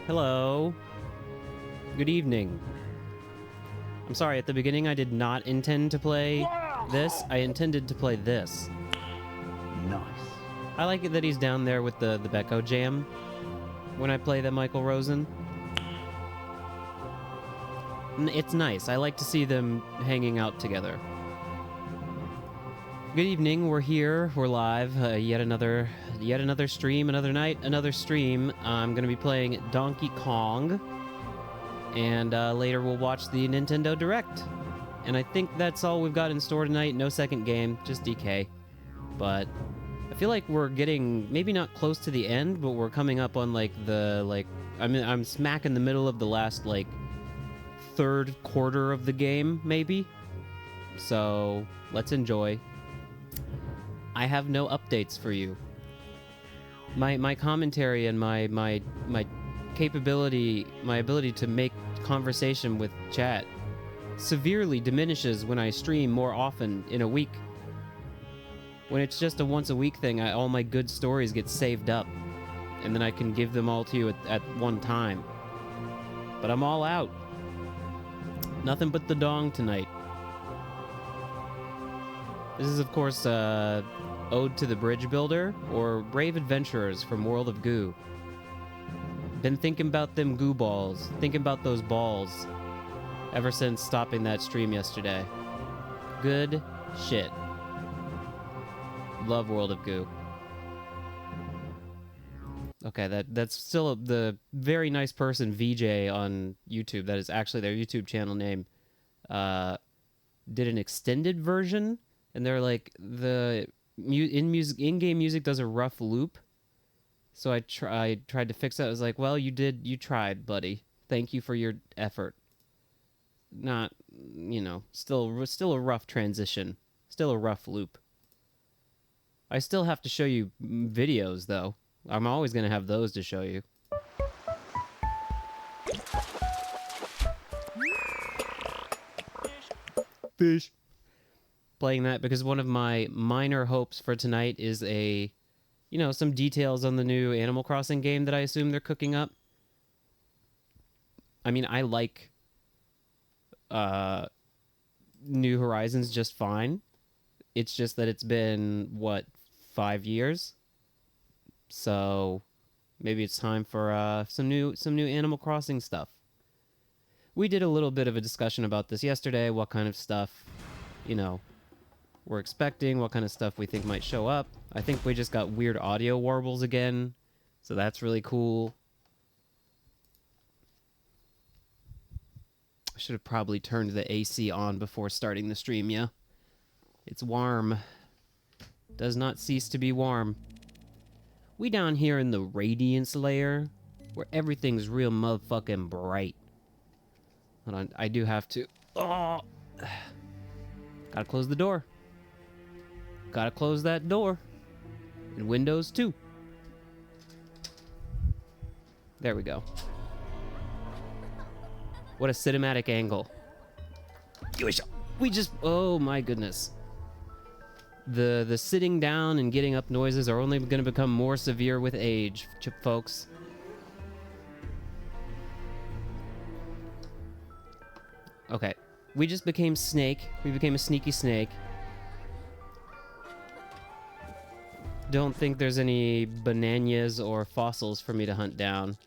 Hello. Good evening. I'm sorry, at the beginning I did not intend to play this. I intended to play this. Nice. I like it that he's down there with the Becco jam when I play the Michael Rosen. It's nice. I like to see them hanging out together. Good evening. We're here. We're live. Yet another stream, another night, another stream. I'm going to be playing Donkey Kong. And later we'll watch the Nintendo Direct. And I think that's all we've got in store tonight. No second game, just DK. But I feel like we're getting, maybe not close to the end, but we're coming up on I'm smack in the middle of the last, third quarter of the game, maybe. So, let's enjoy. I have no updates for you. My commentary and my capability, my ability to make conversation with chat severely diminishes when I stream more often in a week. When it's just a once a week thing, all my good stories get saved up, and then I can give them all to you at one time. But I'm all out. Nothing but the dong tonight. This is, of course, Ode to the Bridge Builder, or Brave Adventurers from World of Goo. Been thinking about them goo balls, thinking about those balls, ever since stopping that stream yesterday. Good shit. Love World of Goo. Okay, that's still the very nice person VJ on YouTube, that is actually their YouTube channel name, did an extended version, and they're like, the in-game music does a rough loop. So I tried to fix that. I was like, well, you tried, buddy. Thank you for your effort. Not, still a rough transition. Still a rough loop. I still have to show you videos, though. I'm always going to have those to show you. Fish. Playing that because one of my minor hopes for tonight is a you know, some details on the new Animal Crossing game that I assume they're cooking up. I mean, I like New Horizons just fine. It's just that it's been, what, 5 years? So maybe it's time for some new Animal Crossing stuff. We did a little bit of a discussion about this yesterday, what kind of stuff, you know, we're expecting, what kind of stuff we think might show up. I think we just got weird audio warbles again, so that's really cool. I should have probably turned the AC on before starting the stream, yeah? It's warm. Does not cease to be warm. We down here in the Radiance layer, where everything's real motherfucking bright. Hold on, I do have to... Oh! Gotta close the door. Gotta close that door. And windows, too. There we go. What a cinematic angle. We just... Oh, my goodness. The sitting down and getting up noises are only going to become more severe with age, folks. Okay. We just became Snake. We became a sneaky snake. Don't think there's any bananas or fossils for me to hunt down.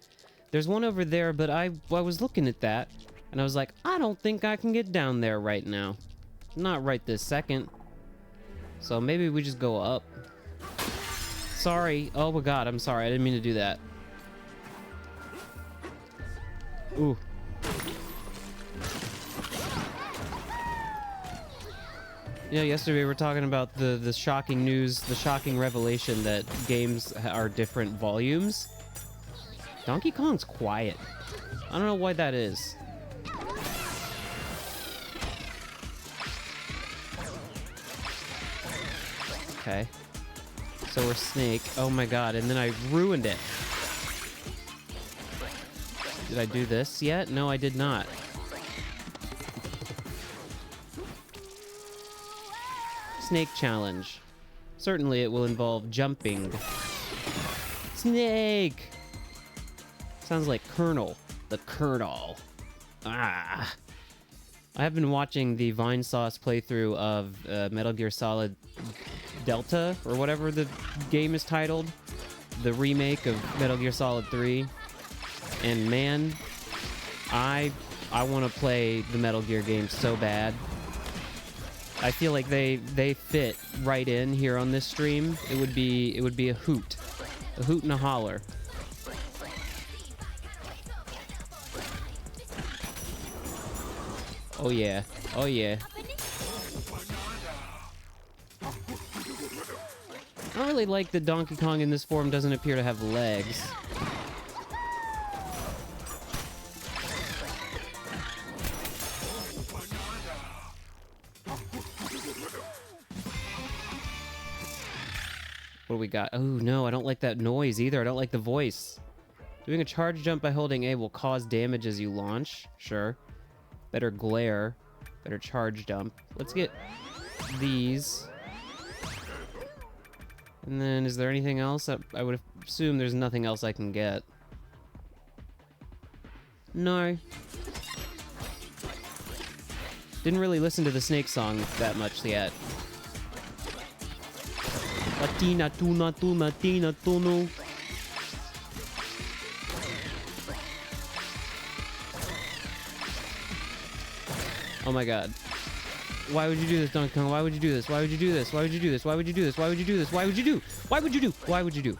There's one over there, but I was looking at that, and I was like, I don't think I can get down there right now. Not right this second. So maybe we just go up. Sorry. Oh my god, I'm sorry. I didn't mean to do that. Ooh. Yeah, yesterday we were talking about the shocking news, the shocking revelation that games are different volumes. Donkey Kong's quiet. I don't know why that is. Okay. So we're Snake. Oh my god, and then I ruined it. Did I do this yet? No, I did not. Snake challenge. Certainly it will involve jumping. Snake! Sounds like Colonel. The Colonel. Ah. I have been watching the Vine Sauce playthrough of Metal Gear Solid Delta, or whatever the game is titled. The remake of Metal Gear Solid 3. And man, I want to play the Metal Gear games so bad. I feel like they fit right in here on this stream. It would be a hoot and a holler. Oh yeah, oh yeah. I don't really like that Donkey Kong in this form doesn't appear to have legs. What do we got? Oh no, I don't like that noise either. I don't like the voice. Doing a charge jump by holding A will cause damage as you launch. Sure. Better glare. Better charge jump. Let's get these. And then, is there anything else? I would assume there's nothing else I can get. No. Didn't really listen to the Snake song that much yet. Latina, tuna, tuna, tina, tunu. Oh my god. Why would you do this, Donkey Kong? Why would you do this? Why would you do this? Why would you do this? Why would you do this? Why would you do this? Why would you do? Why would you do? Why would you do?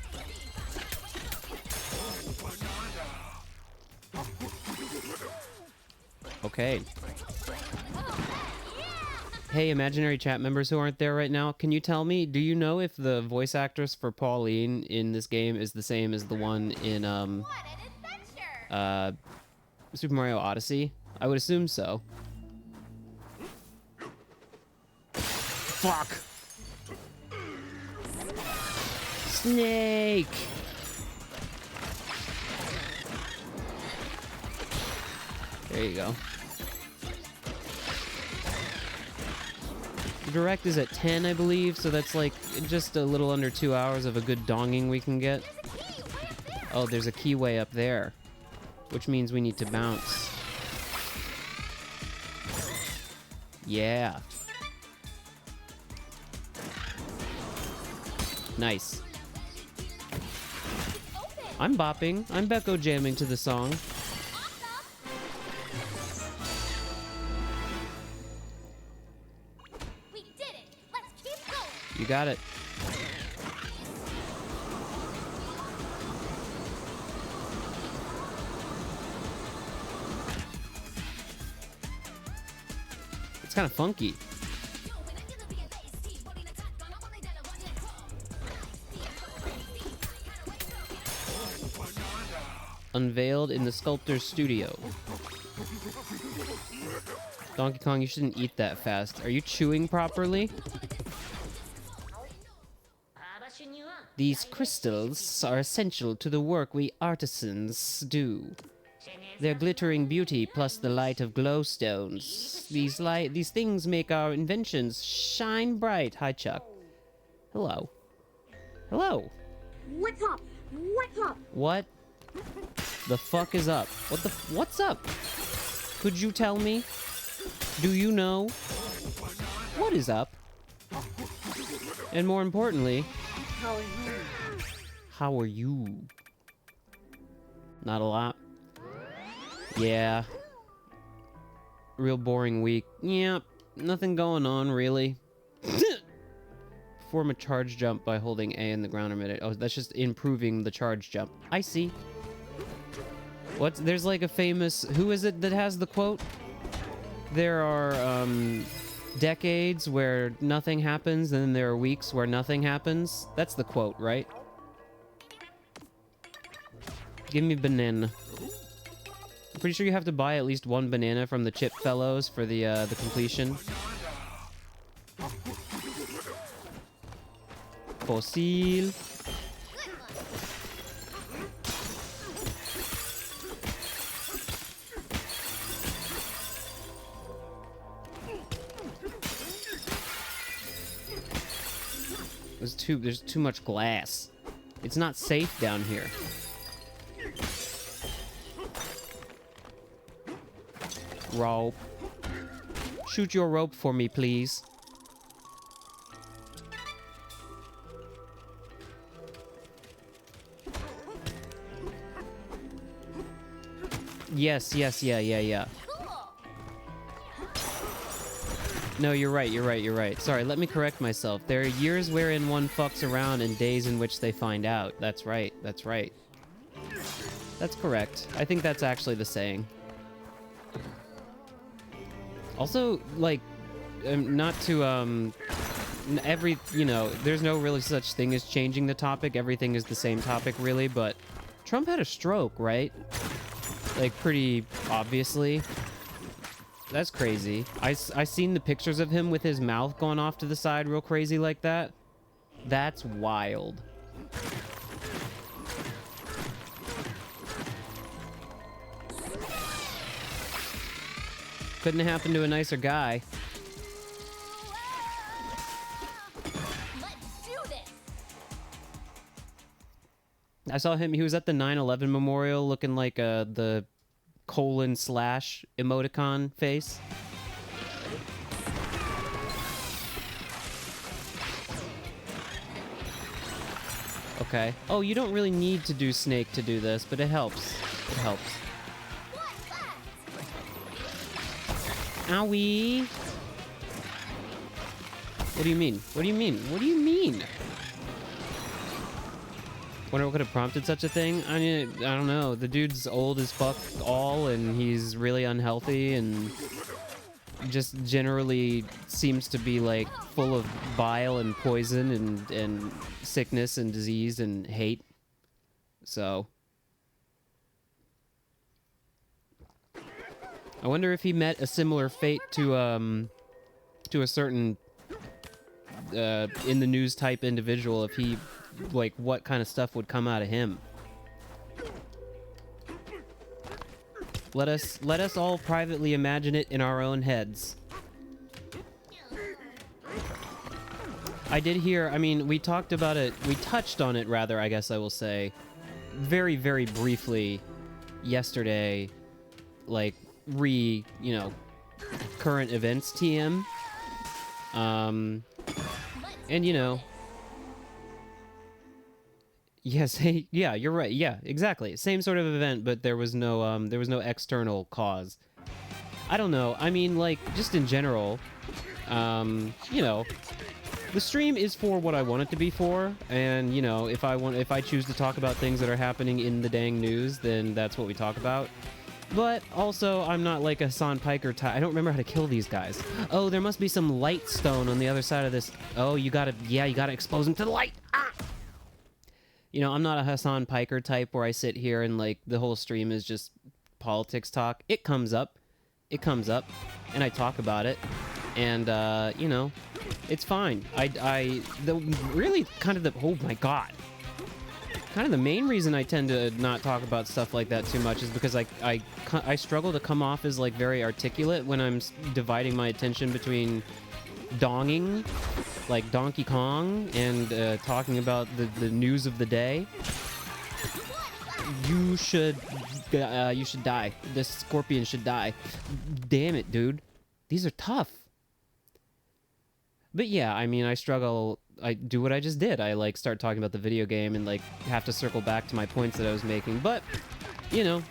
Okay. Hey, imaginary chat members who aren't there right now, can you tell me, do you know if the voice actress for Pauline in this game is the same as the one in Super Mario Odyssey? I would assume so. Fuck! Snake! There you go. The direct is at 10, I believe, so that's like just a little under 2 hours of a good donging we can get. Oh, there's a keyway up there, which means we need to bounce. Yeah. Nice. I'm bopping. I'm Becco jamming to the song. We did it. Let's keep going. You got it. It's kind of funky. Unveiled in the sculptor's studio. Donkey Kong, you shouldn't eat that fast. Are you chewing properly? These crystals are essential to the work we artisans do. Their glittering beauty plus the light of glowstones. These things make our inventions shine bright. Hi, Chuck. Hello. Hello. What's up? What's up? What the fuck is up? What's up? Could you tell me? Do you know? What is up? And more importantly, How are you? how are you? Not a lot. Yeah. Real boring week. Yeah, nothing going on really. Perform a charge jump by holding A in the ground a minute. Oh, that's just improving the charge jump. I see. There's like a famous, who is it that has the quote? There are decades where nothing happens, and then there are weeks where nothing happens. That's the quote, right? Give me banana. I'm pretty sure you have to buy at least one banana from the Chip Fellows for the completion. Fossil. There's too much glass. It's not safe down here. Rope. Shoot your rope for me, please. Yes, yeah. No, you're right. Sorry, let me correct myself. There are years wherein one fucks around and days in which they find out. That's right. That's correct. I think that's actually the saying. Also, like, not to, there's no really such thing as changing the topic. Everything is the same topic, really, but Trump had a stroke, right? Like, pretty obviously. That's crazy. I seen the pictures of him with his mouth going off to the side real crazy like that. That's wild. Couldn't have happened to a nicer guy. Let's do this. I saw him, he was at the 9/11 memorial looking like the :/ emoticon face. Okay. Oh, you don't really need to do Snake to do this, but it helps. It helps. Owie! What do you mean? What do you mean? What do you mean? Wonder what could have prompted such a thing? I mean, I don't know. The dude's old as fuck and he's really unhealthy and just generally seems to be, like, full of bile and poison and sickness and disease and hate. So I wonder if he met a similar fate to a certain in the news type individual, if he, like, what kind of stuff would come out of him. Let us all privately imagine it in our own heads. I did hear, I mean, we talked about it, we touched on it, rather, I guess I will say, very, very briefly yesterday, like, you know, current events TM. And, you know, yes, yeah, you're right, yeah, exactly. Same sort of event, but there was no external cause. I don't know, I mean, like, just in general, you know, the stream is for what I want it to be for, and, you know, if I choose to talk about things that are happening in the dang news, then that's what we talk about. But also, I'm not like a Hassan Piker type. I don't remember how to kill these guys. Oh, there must be some light stone on the other side of this. Oh, you gotta expose them to the light. Ah! You know, I'm not a Hassan Piker type where I sit here and, like, the whole stream is just politics talk. It comes up, and I talk about it, and, you know, it's fine. Oh my god. Kind of the main reason I tend to not talk about stuff like that too much is because I struggle to come off as, like, very articulate when I'm dividing my attention between donging, like Donkey Kong, and talking about the news of the day. You should die. This scorpion should die. Damn it, dude. These are tough. But yeah, I mean, I struggle. I do what I just did. I, like, start talking about the video game and, like, have to circle back to my points that I was making. But, you know,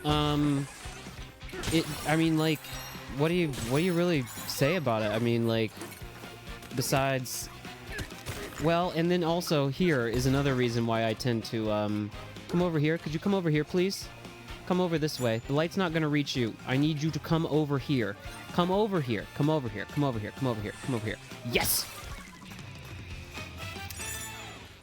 I mean, like, what do you really say about it? I mean, like, besides, well, and then also here is another reason why I tend to, come over here. Could you come over here, please? Come over this way. The light's not gonna reach you. I need you to come over here. Come over here. Come over here. Come over here. Come over here. Come over here. Yes!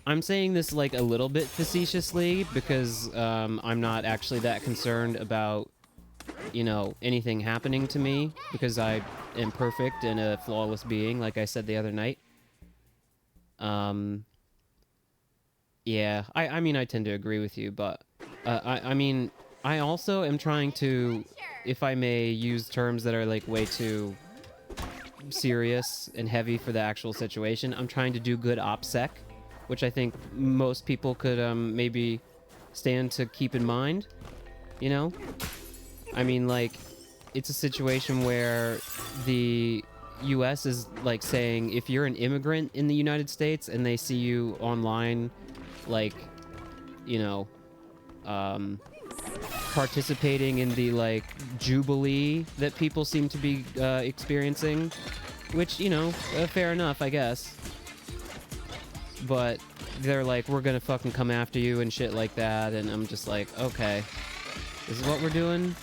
I'm saying this, like, a little bit facetiously because I'm not actually that concerned about, you know, anything happening to me because I am perfect and a flawless being, like I said the other night. Yeah, I mean, I tend to agree with you, but I mean, I also am trying to, if I may use terms that are, like, way too serious and heavy for the actual situation, I'm trying to do good OPSEC, which I think most people could maybe stand to keep in mind, you know? I mean, like, it's a situation where the US is, like, saying if you're an immigrant in the United States and they see you online, like, you know, participating in the, like, jubilee that people seem to be experiencing, which, you know, fair enough, I guess. But they're like, we're gonna fucking come after you and shit like that, and I'm just like, okay, this is what we're doing.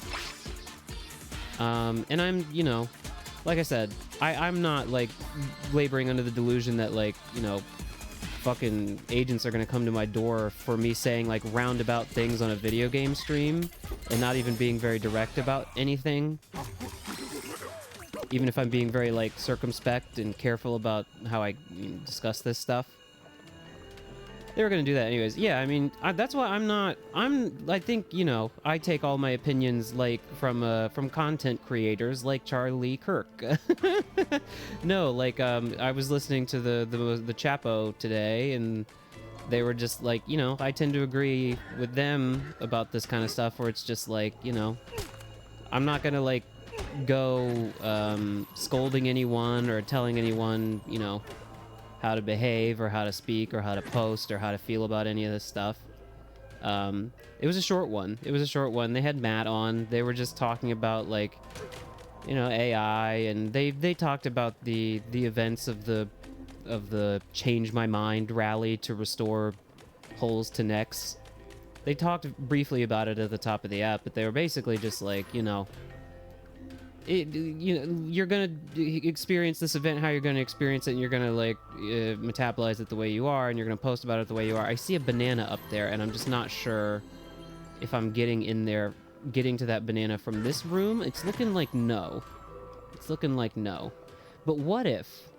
And I'm, you know, like I said, I'm not, like, laboring under the delusion that, like, you know, fucking agents are gonna come to my door for me saying, like, roundabout things on a video game stream and not even being very direct about anything. Even if I'm being very, like, circumspect and careful about how I discuss this stuff. They were gonna do that anyways. Yeah, I mean, that's why I think, you know, I take all my opinions, like, from content creators like Charlie Kirk. No, like, I was listening to the Chapo today, and they were just like, you know, I tend to agree with them about this kind of stuff where it's just like, you know, I'm not gonna, like, go scolding anyone or telling anyone, you know, how to behave or how to speak or how to post or how to feel about any of this stuff. It was a short one. They had Matt on. They were just talking about, like, you know, AI, and they talked about the events of the Change My Mind rally to restore holes to necks. They talked briefly about it at the top of the app, but they were basically just like, you know, you know, you're gonna experience this event how you're gonna experience it, and you're gonna, like, metabolize it the way you are, and you're gonna post about it the way you are. I see a banana up there, and I'm just not sure if I'm getting to that banana from this room. It's looking like no. But what if?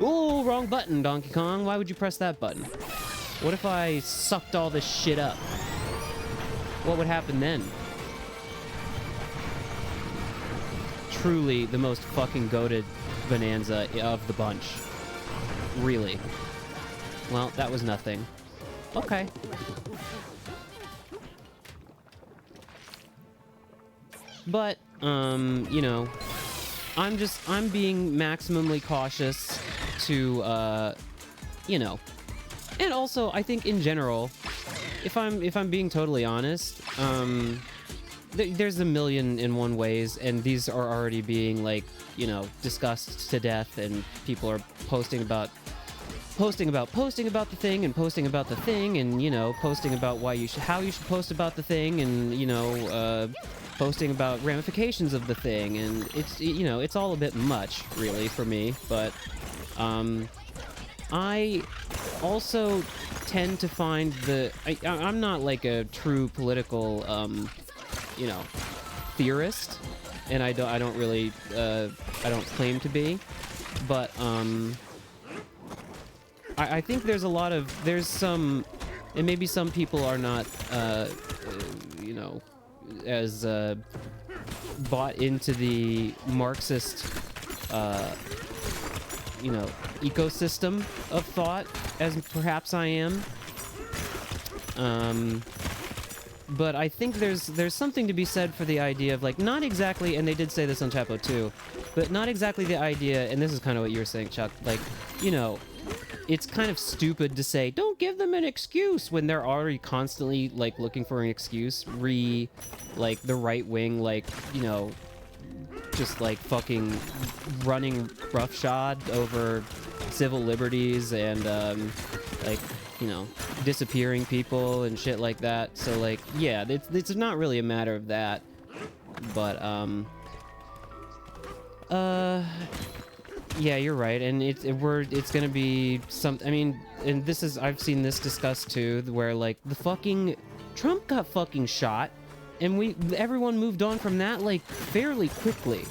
Oh, wrong button, Donkey Kong. Why would you press that button? What if I sucked all this shit up? What would happen then? Truly the most fucking goated Bananza of the bunch. Really. Well, that was nothing. Okay. But, you know, I'm being maximally cautious to, you know. And also, I think in general, if I'm being totally honest, there's a million and one ways, and these are already being, like, you know, discussed to death, and people are posting about the thing, and posting about the thing, and, you know, posting about how you should post about the thing, and, you know, posting about ramifications of the thing, and it's, you know, it's all a bit much, really, for me, but, I also tend to find I'm not like a true political, you know, theorist, and I don't really, I don't claim to be, but, I think there's some, and maybe some people are not, you know, as, bought into the Marxist, you know, ecosystem of thought as perhaps I am. But I think there's something to be said for the idea of, like, not exactly, and they did say this on Chapo too, but not exactly the idea, and this is kind of what you were saying, Chuck, like, you know, it's kind of stupid to say, don't give them an excuse, when they're already constantly, like, looking for an excuse, like, the right wing, like, you know, just, like, fucking running roughshod over civil liberties and, like, you know, disappearing people and shit like that. So, like, yeah, it's not really a matter of that. But, yeah, you're right, and it's gonna be some. I mean, and I've seen this discussed too, where, like, the fucking Trump got fucking shot, and everyone moved on from that, like, fairly quickly.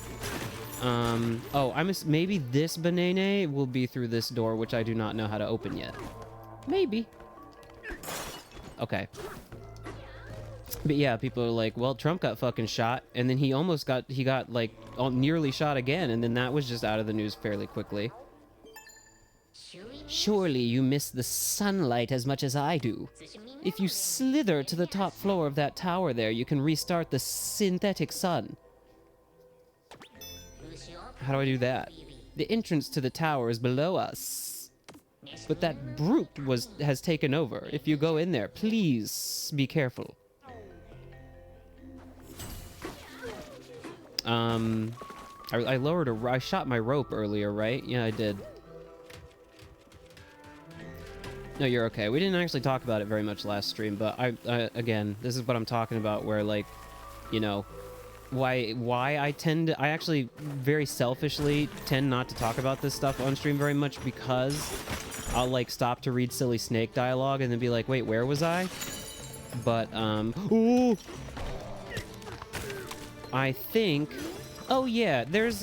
Maybe this banana will be through this door, which I do not know how to open yet. Maybe. Okay. But yeah, people are like, well, Trump got fucking shot, and then he got like nearly shot again, and then that was just out of the news fairly quickly. Surely you miss the sunlight as much as I do. If you slither to the top floor of that tower there, you can restart the synthetic sun. How do I do that? The entrance to the tower is below us. But that brute has taken over. If you go in there, please be careful. I shot my rope earlier, right? Yeah, I did. No, you're okay. We didn't actually talk about it very much last stream, but again, this is what I'm talking about, where, like, you know, why I actually very selfishly tend not to talk about this stuff on stream very much, because I'll, like, stop to read silly snake dialogue and then be like, wait, where was I? But, ooh! I think, oh yeah, there's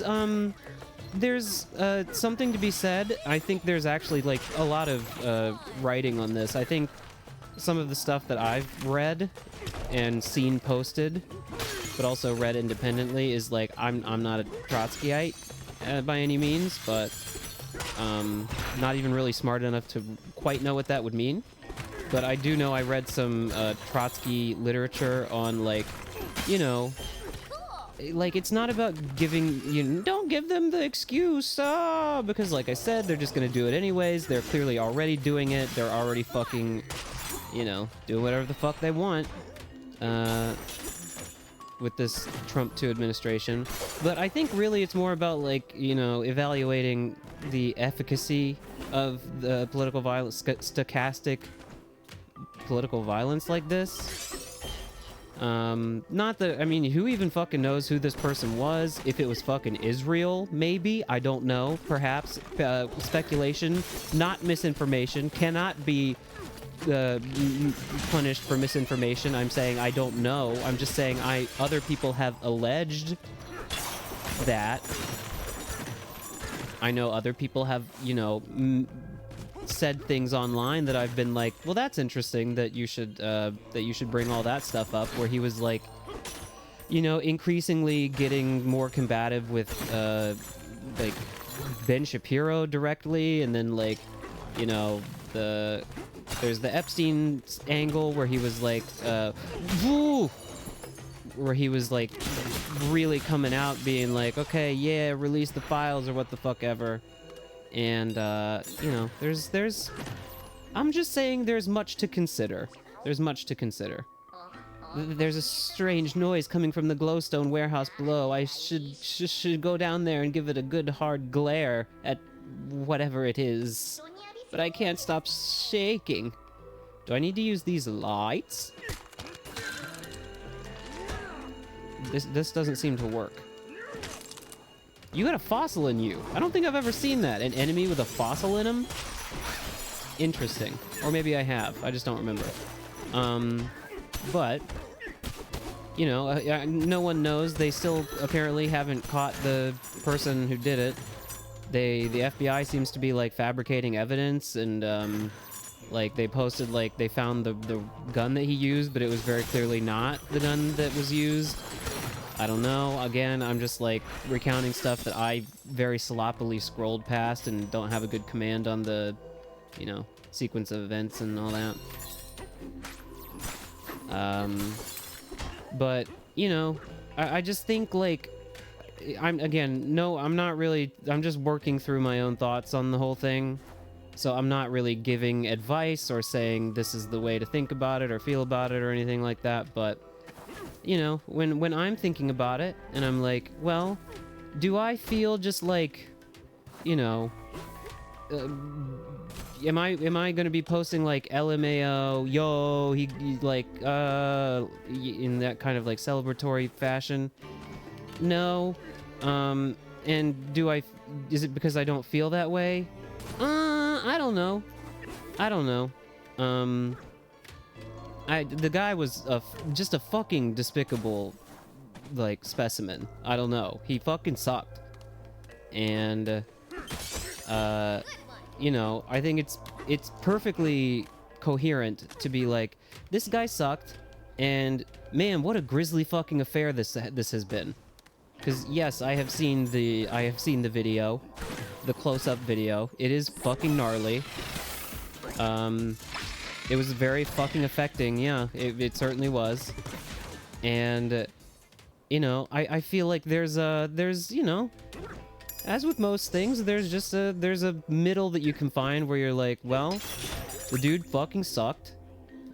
something to be said. I think there's actually, like, a lot of writing on this. I think some of the stuff that I've read and seen posted, but also read independently, is like, I'm not a Trotskyite by any means, but not even really smart enough to quite know what that would mean. But I do know I read some Trotsky literature on, like, you know, like, it's not about don't give them the excuse, because, like I said, they're just gonna do it anyways. They're clearly already doing it. They're already fucking, you know, doing whatever the fuck they want, with this Trump 2 administration. But I think really it's more about, like, you know, evaluating the efficacy of the political violence, stochastic political violence like this. Not that, I mean, who even fucking knows who this person was? If it was fucking Israel, maybe? I don't know. Perhaps. Speculation, not misinformation. Cannot be punished for misinformation. I'm saying I don't know. I'm just saying other people have alleged that. I know other people have, you know, said things online that I've been like, well, that's interesting that you should bring all that stuff up, where he was, like, you know, increasingly getting more combative with like Ben Shapiro directly, and then like, you know, there's the Epstein angle where he was like, woo! Where he was like really coming out being like, okay, yeah, release the files or what the fuck ever. And you know, I'm just saying there's much to consider. There's much to consider. There's a strange noise coming from the glowstone warehouse below. I should go down there and give it a good hard glare at whatever it is. But I can't stop shaking. Do I need to use these lights? This doesn't seem to work. You got a fossil in you. I don't think I've ever seen that. An enemy with a fossil in him? Interesting. Or maybe I have. I just don't remember. But, you know, no one knows. They still apparently haven't caught the person who did it. The FBI seems to be, like, fabricating evidence, and, like, they posted, like, they found the gun that he used, but it was very clearly not the gun that was used. I don't know. Again, I'm just, like, recounting stuff that I very sloppily scrolled past and don't have a good command on the, you know, sequence of events and all that. But, you know, I just think, like, I'm just working through my own thoughts on the whole thing. So I'm not really giving advice or saying this is the way to think about it or feel about it or anything like that. But, you know, when I'm thinking about it and I'm like, well, do I feel just like, you know, am I going to be posting like LMAO, yo, he like, in that kind of like celebratory fashion? No. And is it because I don't feel that way? I don't know. The guy was just a fucking despicable, like, specimen. I don't know. He fucking sucked. And, you know, I think it's perfectly coherent to be like, this guy sucked, and man, what a grisly fucking affair this has been. Because yes, I have seen the video, the close-up video. It is fucking gnarly. It was very fucking affecting. Yeah, it certainly was. And you know, I feel like there's you know, as with most things, there's a middle that you can find where you're like, well, the dude fucking sucked,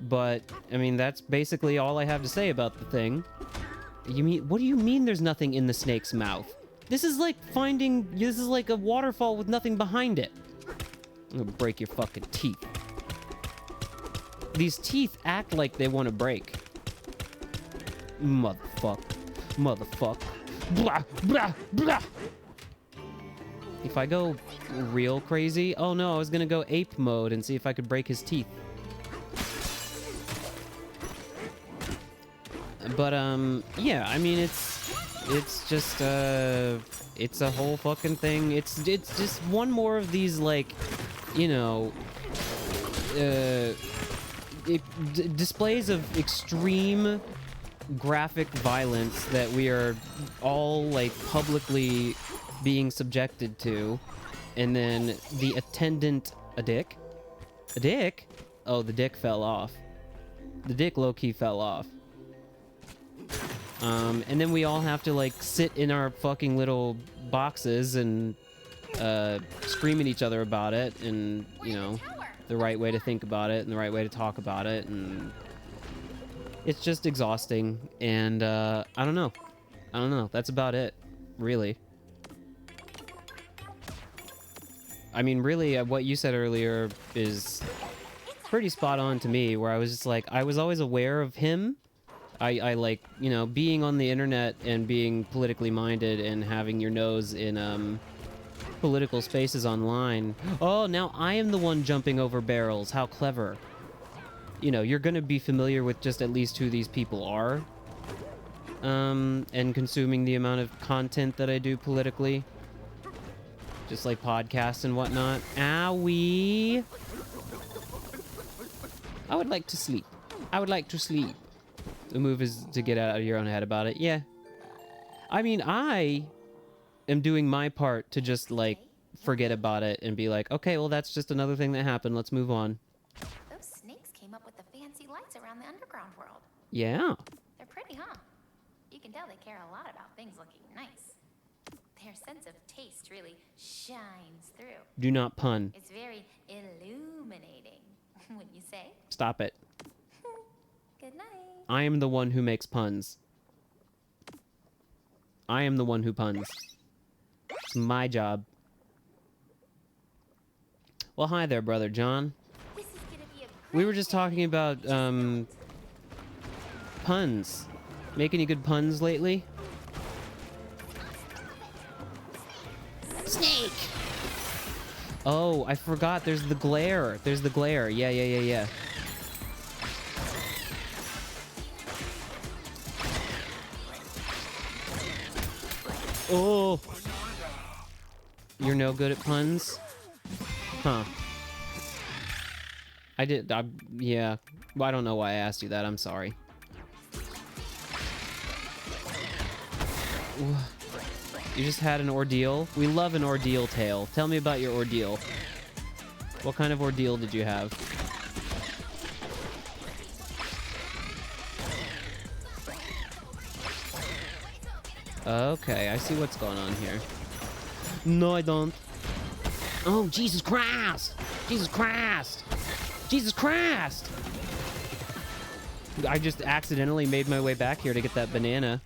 but I mean that's basically all I have to say about the thing. What do you mean there's nothing in the snake's mouth? This is like a waterfall with nothing behind it. I'm gonna break your fucking teeth. These teeth act like they want to break. Motherfuck. Blah, blah, blah. If I go real crazy... Oh no, I was gonna go ape mode and see if I could break his teeth. But, yeah, I mean, it's just, it's a whole fucking thing. It's just one more of these, like, you know, displays of extreme graphic violence that we are all, like, publicly being subjected to. And then the attendant... A dick? A dick? Oh, the dick fell off. The dick low-key fell off. And then we all have to, like, sit in our fucking little boxes and, scream at each other about it, and, you know, the right way to think about it, and the right way to talk about it, and it's just exhausting, and, I don't know. That's about it, really. I mean, really, what you said earlier is pretty spot on to me, where I was just like, I was always aware of him. I like, you know, being on the internet and being politically minded and having your nose in political spaces online. Oh, now I am the one jumping over barrels. How clever. You know, you're going to be familiar with just at least who these people are. And consuming the amount of content that I do politically. Just like podcasts and whatnot. Owie. I would like to sleep. The move is to get out of your own head about it. Yeah. I mean, I am doing my part to just, like, forget about it and be like, okay, well, that's just another thing that happened. Let's move on. Those snakes came up with the fancy lights around the underground world. Yeah. They're pretty, huh? You can tell they care a lot about things looking nice. Their sense of taste really shines through. Do not pun. It's very illuminating, wouldn't you say? Stop it. Good night. I am the one who makes puns. I am the one who puns. It's my job. Well, hi there, Brother John. This is gonna be a We were great just day. talking about, puns. Make any good puns lately? Snake! Oh, I forgot. There's the glare. There's the glare. Yeah. Oh! You're no good at puns? Huh. Yeah. Well, I don't know why I asked you that. I'm sorry. You just had an ordeal? We love an ordeal tale. Tell me about your ordeal. What kind of ordeal did you have? Okay, I see what's going on here. No, I don't. Oh, Jesus Christ! Jesus Christ! Jesus Christ! I just accidentally made my way back here to get that banana.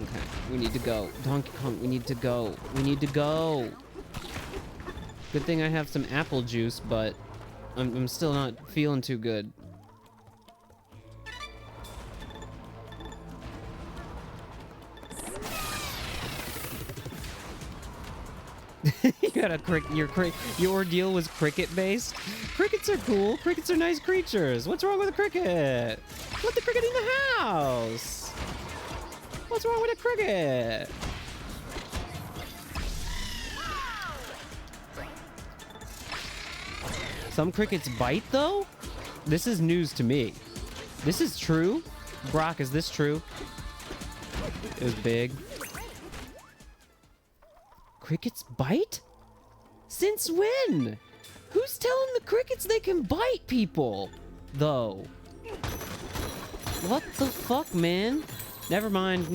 Okay, we need to go. Donkey Kong, we need to go. We need to go. Good thing I have some apple juice, but I'm still not feeling too good. You got your ordeal was cricket based? Crickets are cool. Crickets are nice creatures. What's wrong with a cricket? Let the cricket in the house. What's wrong with a cricket? Some crickets bite though? This is news to me. This is true? Brock, is this true? It was big. Crickets bite? Since when? Who's telling the crickets they can bite people? Though. What the fuck, man? Never mind.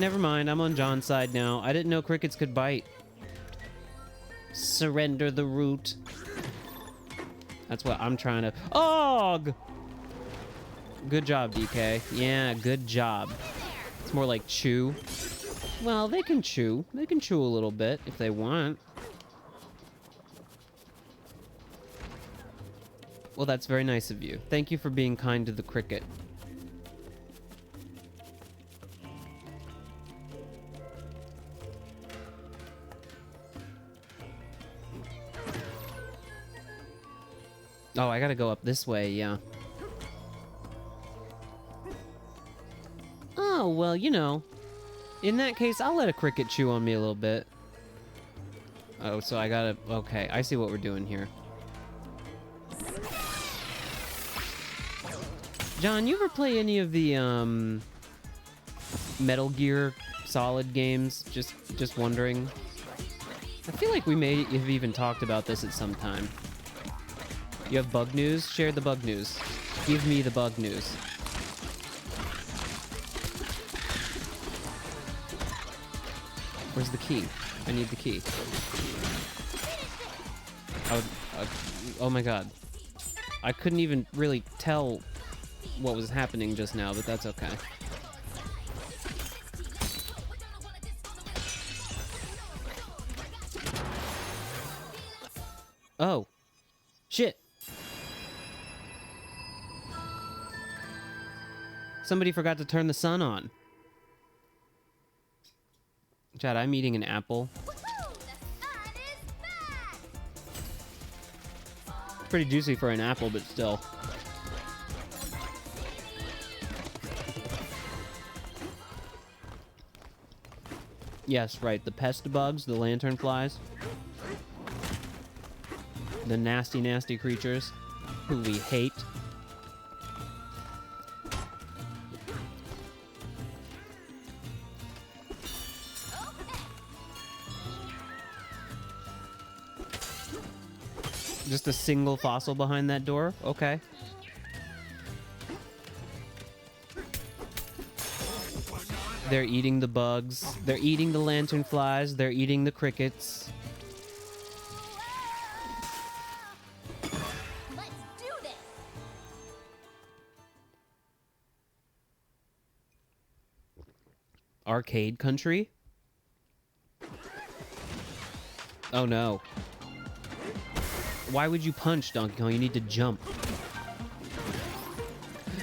I'm on John's side now. I didn't know crickets could bite. Surrender the root. That's what I'm trying to... Og! Good job, DK. Yeah, good job. It's more like chew. Well, they can chew. They can chew a little bit if they want. Well, that's very nice of you. Thank you for being kind to the cricket. Oh, I gotta go up this way, yeah. Oh, well, you know. In that case, I'll let a cricket chew on me a little bit. Oh, so I gotta... Okay, I see what we're doing here. John, you ever play any of the, Metal Gear Solid games? Just wondering. I feel like we may have even talked about this at some time. You have bug news? Share the bug news. Give me the bug news. Where's the key? I need the key. Oh my god. I couldn't even really tell what was happening just now, but that's okay. Oh. Shit. Somebody forgot to turn the sun on. Chad, I'm eating an apple. It's pretty juicy for an apple, but still. Yes, right. The pest bugs, the lantern flies. The nasty, nasty creatures who we hate. Just a single fossil behind that door? Okay. They're eating the bugs. They're eating the lanternflies. They're eating the crickets. Let's do this. Arcade country? Oh no. Why would you punch, Donkey Kong? You need to jump.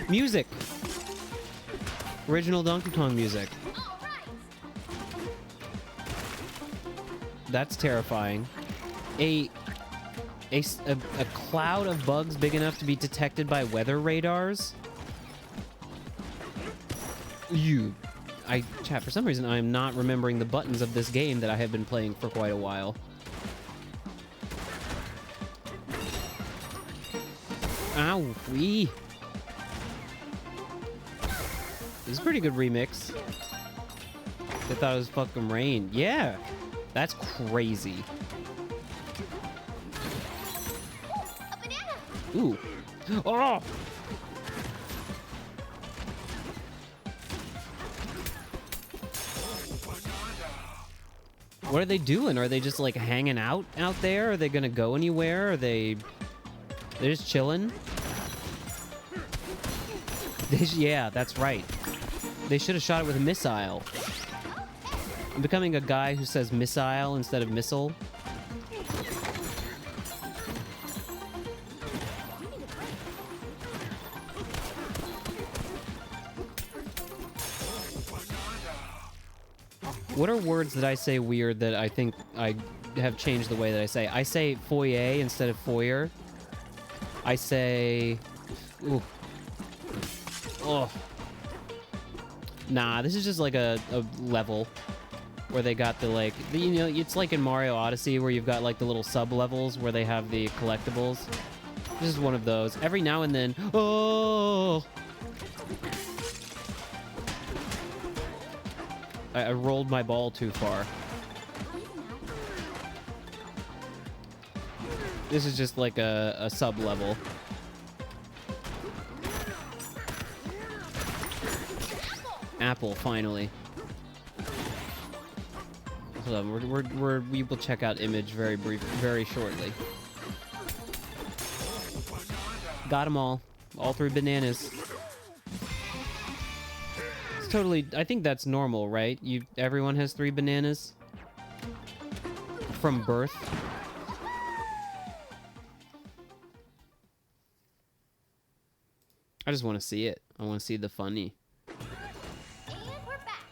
Music! Original Donkey Kong music. All right. That's terrifying. A cloud of bugs big enough to be detected by weather radars? Chat, for some reason I am not remembering the buttons of this game that I have been playing for quite a while. Ow, wee. This is a pretty good remix. They thought it was fucking rain. Yeah, that's crazy. A banana. Ooh. Oh! What are they doing? Are they just like hanging out there? Are they gonna go anywhere? Are they're just chilling? Yeah, that's right. They should have shot it with a missile. I'm becoming a guy who says missile instead of missile. What are words that I say weird that I think I have changed the way that I say? I say foyer instead of foyer. I say... Ooh. Oh. Nah, this is just like a level where they got the, like... You know, it's like in Mario Odyssey where you've got, like, the little sub-levels where they have the collectibles. This is one of those. Every now and then... Oh! I rolled my ball too far. This is just like a sub-level. Apple, finally. Hold on, we will check out image very shortly. Got them all. All 3 bananas. Totally, I think that's normal, right? Everyone has 3 bananas from birth. I just want to see it. I want to see the funny. And we're back.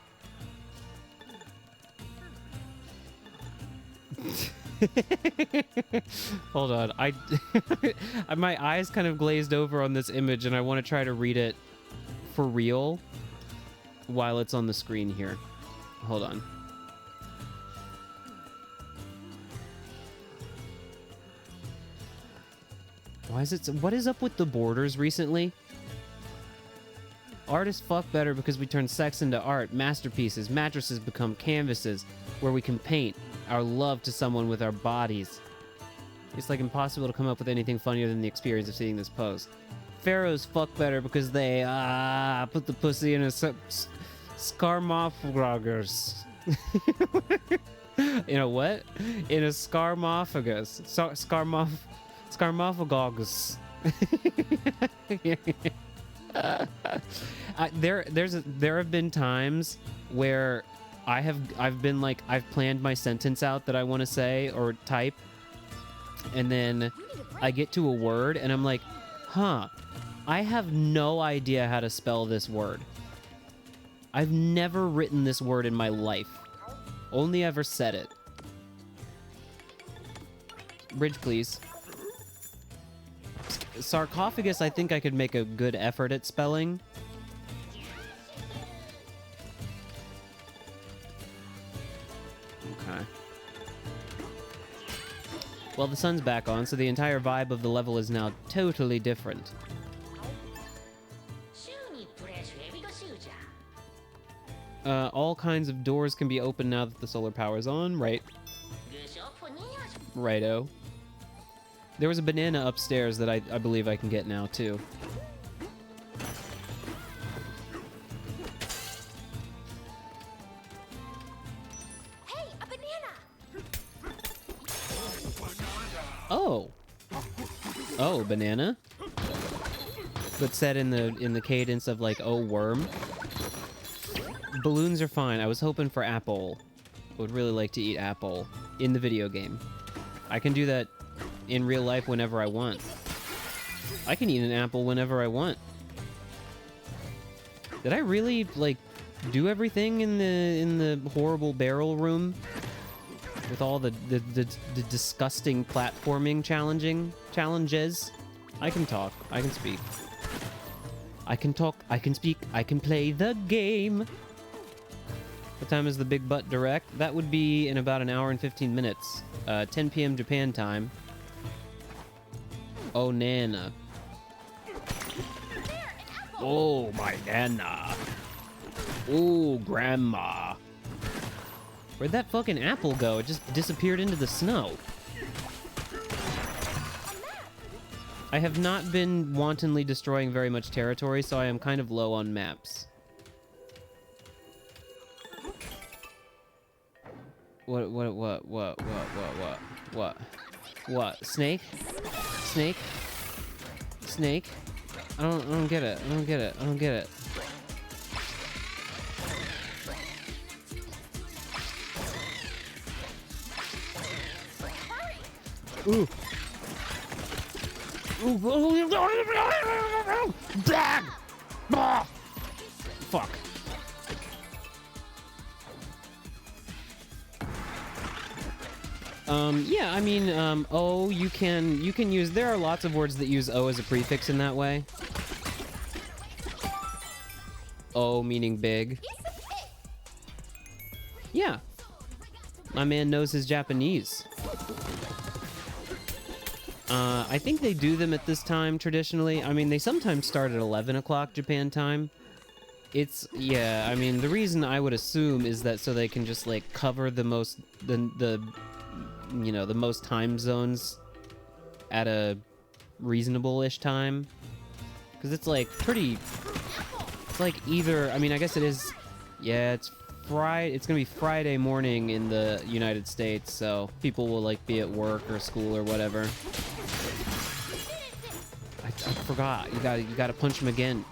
Hold on, my eyes kind of glazed over on this image, and I want to try to read it for real while it's on the screen here. Hold on. What is up with the borders recently? Artists fuck better because we turn sex into art. Masterpieces. Mattresses become canvases where we can paint our love to someone with our bodies. It's like impossible to come up with anything funnier than the experience of seeing this post. Pharaohs fuck better because they put the pussy in a scarmophagus. In a what? In a scarmophagus. Scarmophagus. There have been times where I've been like, I've planned my sentence out that I want to say or type, and then I get to a word and I'm like, huh, I have no idea how to spell this word. I've never written this word in my life. Only ever said it. Bridge, please. Sarcophagus, I think I could make a good effort at spelling. Okay. Well, the sun's back on, so the entire vibe of the level is now totally different. All kinds of doors can be opened now that the solar power is on, right? Righto. There was a banana upstairs that I believe I can get now, too. Hey, a banana! Oh. Oh, banana? But said in the cadence of like, oh, worm. Balloons are fine. I was hoping for apple. I would really like to eat apple in the video game. I can do that in real life whenever I want. I can eat an apple whenever I want. Did I really like do everything in the horrible barrel room with all the disgusting platforming challenges? I can talk. I can speak. I can talk. I can speak. I can play the game. What time is the Big Butt Direct? That would be in about an hour and 15 minutes. 10 p.m. Japan time. Oh, Nana. Oh, my Nana. Oh, Grandma. Where'd that fucking apple go? It just disappeared into the snow. I have not been wantonly destroying very much territory, so I am kind of low on maps. What? Snake? Snake? Snake? I don't get it. I don't get it. I don't get it. Ooh. Bag! Fuck. Yeah, I mean, O, you can use, there are lots of words that use O as a prefix in that way. O meaning big. Yeah. My man knows his Japanese. I think they do them at this time traditionally. I mean, they sometimes start at 11 o'clock Japan time. It's, yeah, I mean, the reason I would assume is that so they can just, like, cover the most, the you know, the most time zones at a reasonable-ish time. Because it's, like, pretty, it's, like, either, I mean, I guess it is, yeah, it's Friday, it's gonna be Friday morning in the United States, so people will, like, be at work or school or whatever. I forgot, you gotta punch him again.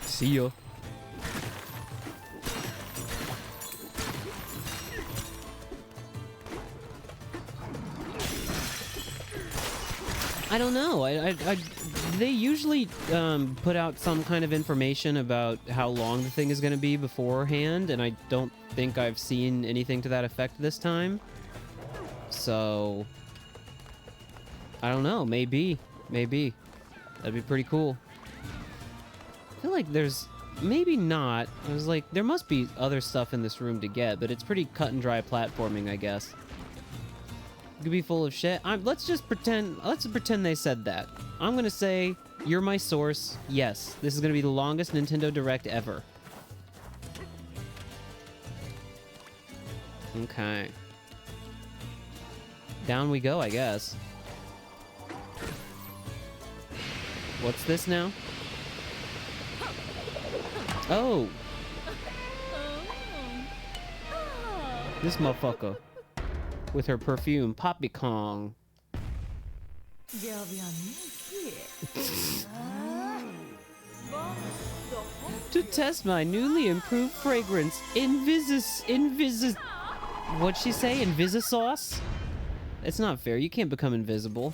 See ya. I don't know. They usually put out some kind of information about how long the thing is going to be beforehand, and I don't think I've seen anything to that effect this time. So, I don't know. Maybe. That'd be pretty cool. I feel like there's... Maybe not. I was like, there must be other stuff in this room to get, but it's pretty cut and dry platforming, I guess. It could be full of shit. Let's pretend they said that. I'm gonna say, you're my source. Yes, this is gonna be the longest Nintendo Direct ever. Okay. Down we go, I guess. What's this now? Oh! This motherfucker. With her perfume, Poppy Kong. To test my newly improved fragrance, what'd she say? Invisisauce? It's not fair. You can't become invisible.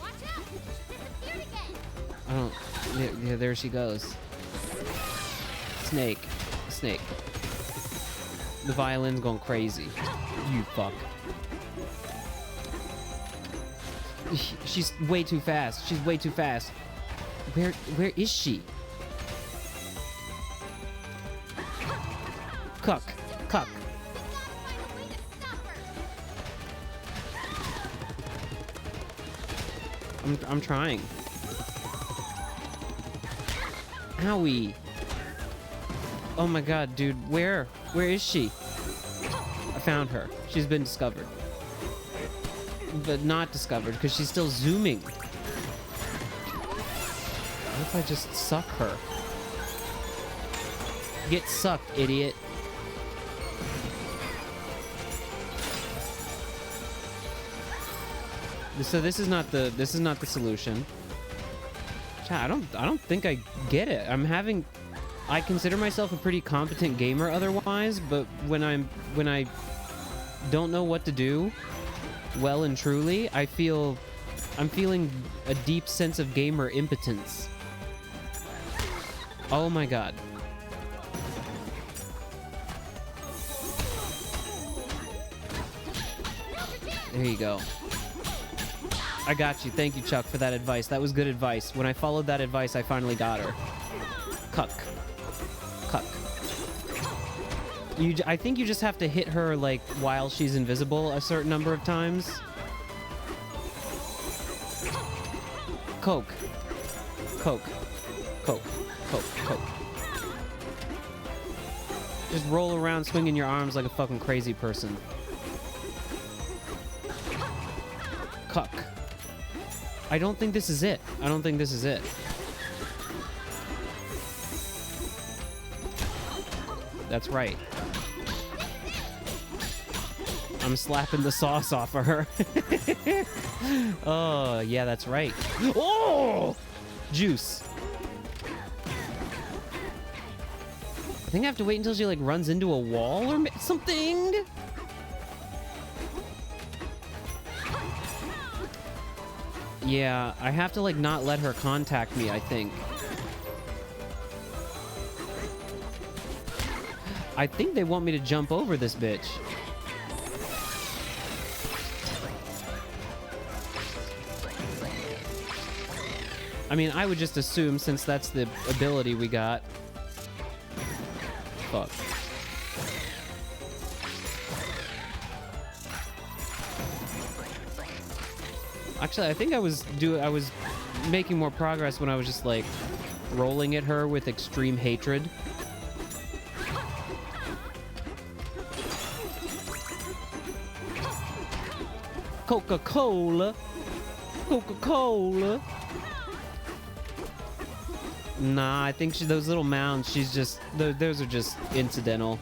Watch out! Disappeared again! I don't... Yeah, there she goes. Snake. The violin's going crazy. You fuck. She's way too fast. Where is she? Cuck. I'm trying. Owie. Oh my god, dude. Where is she? I found her. She's been discovered. But not discovered, because she's still zooming. What if I just suck her? Get sucked, idiot. So this is not the solution. I don't think I get it. I consider myself a pretty competent gamer otherwise, but when I don't know what to do well and truly, I'm feeling a deep sense of gamer impotence. Oh my god. There you go. I got you. Thank you, Chuck, for that advice. That was good advice. When I followed that advice, I finally got her. Cuck. Cuck. I think you just have to hit her, like, while she's invisible a certain number of times. Coke. Coke. Coke. Coke. Coke. Just roll around swinging your arms like a fucking crazy person. Cuck. I don't think this is it. I don't think this is it. That's right. I'm slapping the sauce off of her. Oh, yeah, that's right. Oh! Juice. I think I have to wait until she, like, runs into a wall or something. Yeah, I have to, like, not let her contact me, I think. I think they want me to jump over this bitch. I mean, I would just assume, since that's the ability we got. Fuck. Actually, I think I was making more progress when I was just, like, rolling at her with extreme hatred. Coca-Cola. Coca-Cola. Nah, I think those little mounds, those are just incidental.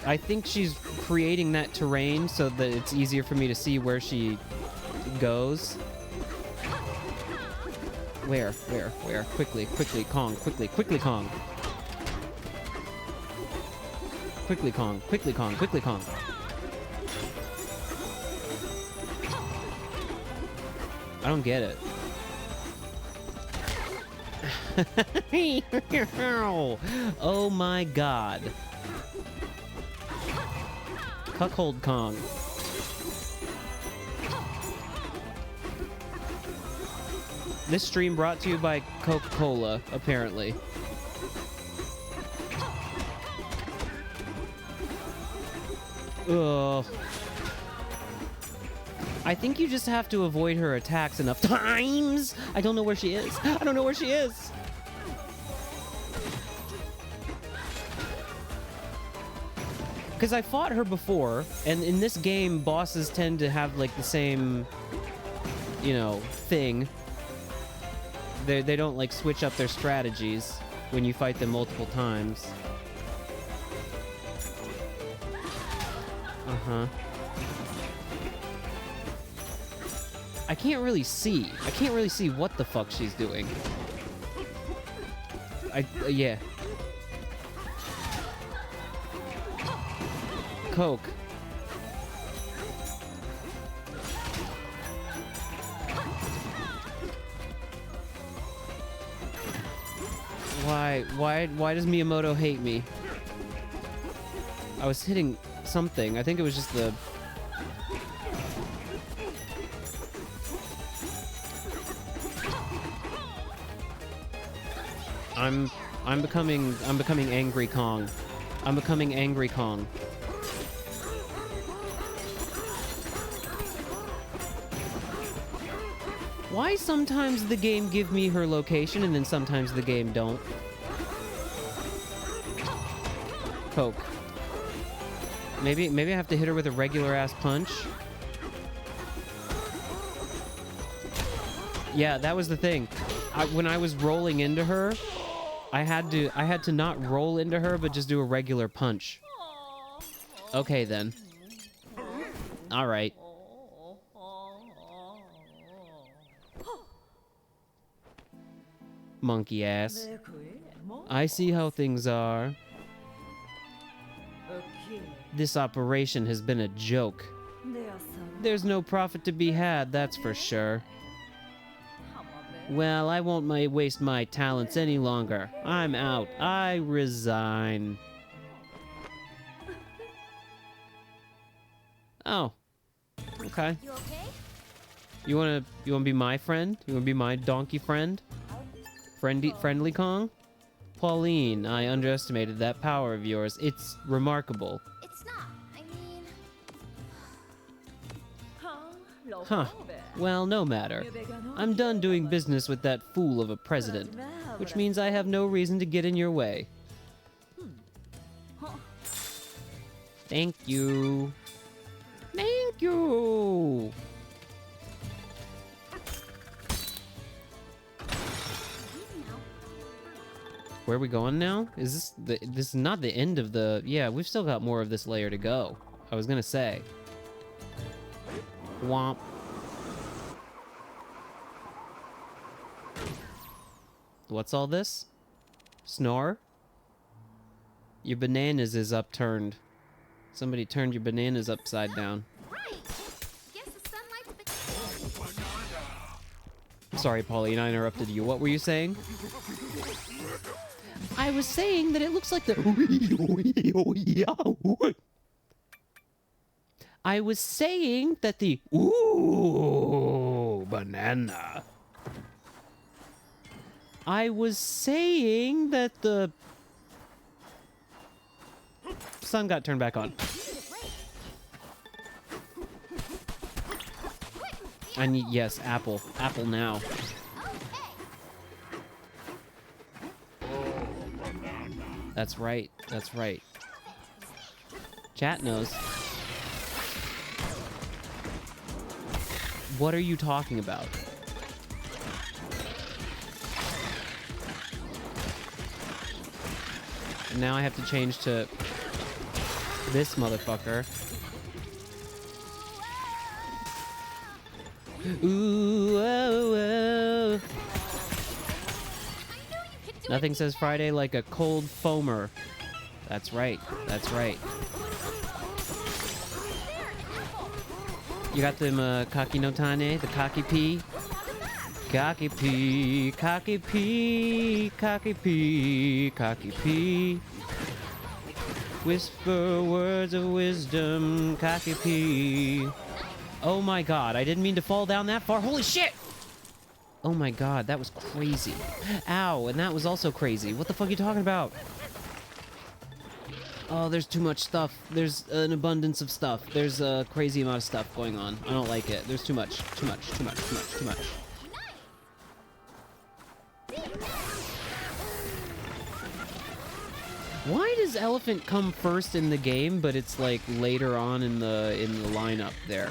I think she's creating that terrain so that it's easier for me to see where she goes. Where? Quickly, Kong, quickly, Kong. Quickly, Kong. I don't get it. Oh my god. Cuckold Kong. This stream brought to you by Coca-Cola, apparently. Ugh. I think you just have to avoid her attacks enough times. I don't know where she is. I don't know where she is. Because I fought her before, and in this game, bosses tend to have, like, the same, you know, thing. They don't, like, switch up their strategies when you fight them multiple times. Uh-huh. I can't really see. I can't really see what the fuck she's doing. Yeah. Coke. Why does Miyamoto hate me? I was hitting something. I think it was just the... I'm becoming Angry Kong. I'm becoming Angry Kong. Why sometimes the game give me her location and then sometimes the game don't? Coke. Maybe I have to hit her with a regular ass punch. Yeah, that was the thing. When I was rolling into her, I had to not roll into her, but just do a regular punch. Okay then. All right. Monkey ass. I see how things are. This operation has been a joke. There's no profit to be had, that's for sure. Well, I won't waste my talents any longer. I'm out. I resign. Oh. Okay. You okay? You wanna be my friend? You wanna be my donkey friend? Friendly Kong? Pauline, I underestimated that power of yours. It's remarkable. It's not. I mean, Huh. Well, no matter. I'm done doing business with that fool of a president, which means I have no reason to get in your way. Thank you. Thank you. Where are we going now? Is this is not the end of the... Yeah, we've still got more of this layer to go. I was gonna say. Womp. What's all this? Snore? Your bananas is upturned. Somebody turned your bananas upside down. right. Guess the sunlight's the... Sorry, Pauline, I interrupted you. What were you saying? I was saying that it looks like the... I was saying that the... Ooh, banana. I was saying that the... sun got turned back on. I need... Yes, apple. Apple now. That's right. That's right. Chat knows. What are you talking about? And now I have to change to this motherfucker. Ooh, oh, oh. Nothing says Friday like a cold foamer. That's right. That's right. You got them Kaki no Tane, the Kaki P? Kaki P, Kaki P, Kaki P, Kaki P. Whisper words of wisdom, Kaki P. Oh my god, I didn't mean to fall down that far. Holy shit! Oh my god, that was crazy. Ow, and that was also crazy. What the fuck are you talking about? Oh, there's too much stuff. There's an abundance of stuff. There's a crazy amount of stuff going on. I don't like it. There's too much. Too much. Too much. Too much. Too much. Why does elephant come first in the game, but it's like later on in the lineup there?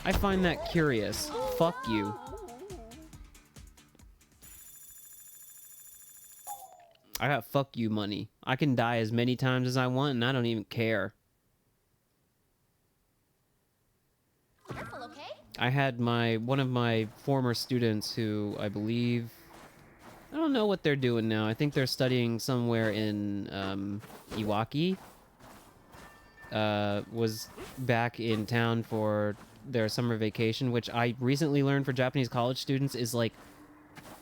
I find that curious. Fuck you. I got fuck you money. I can die as many times as I want, and I don't even care. Careful, okay? I had one of my former students who I believe... I don't know what they're doing now. I think they're studying somewhere in Iwaki. Was back in town for their summer vacation, which I recently learned for Japanese college students is like...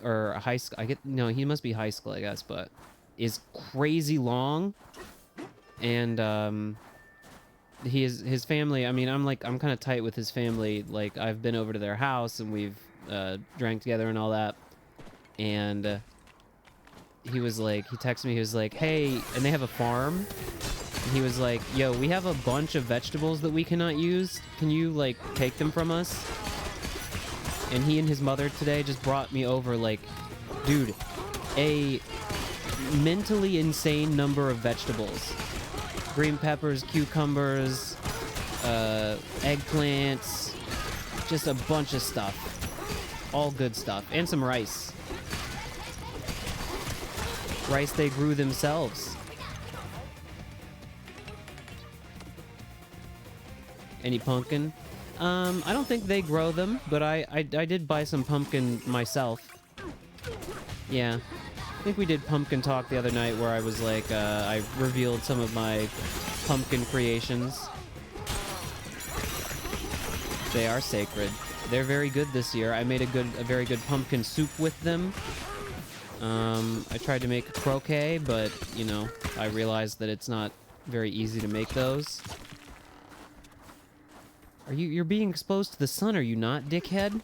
Or high school. No, he must be high school, I guess, but... is crazy long. And his family, I mean, I'm kind of tight with his family. Like, I've been over to their house and we've drank together and all that. And he was like, he texted me, he was like, hey, and they have a farm. And he was like, yo, we have a bunch of vegetables that we cannot use. Can you like take them from us? And he and his mother today just brought me over like, dude, a mentally insane number of vegetables green peppers, cucumbers, eggplants, just a bunch of stuff. All good stuff. And some rice. Rice they grew themselves. Any pumpkin? I don't think they grow them, but I did buy some pumpkin myself. Yeah. I think we did pumpkin talk the other night where I was like, I revealed some of my pumpkin creations. They are sacred. They're very good this year. I made a very good pumpkin soup with them. I tried to make a croquet, but, you know, I realized that it's not very easy to make those. You're being exposed to the sun, are you not, dickhead?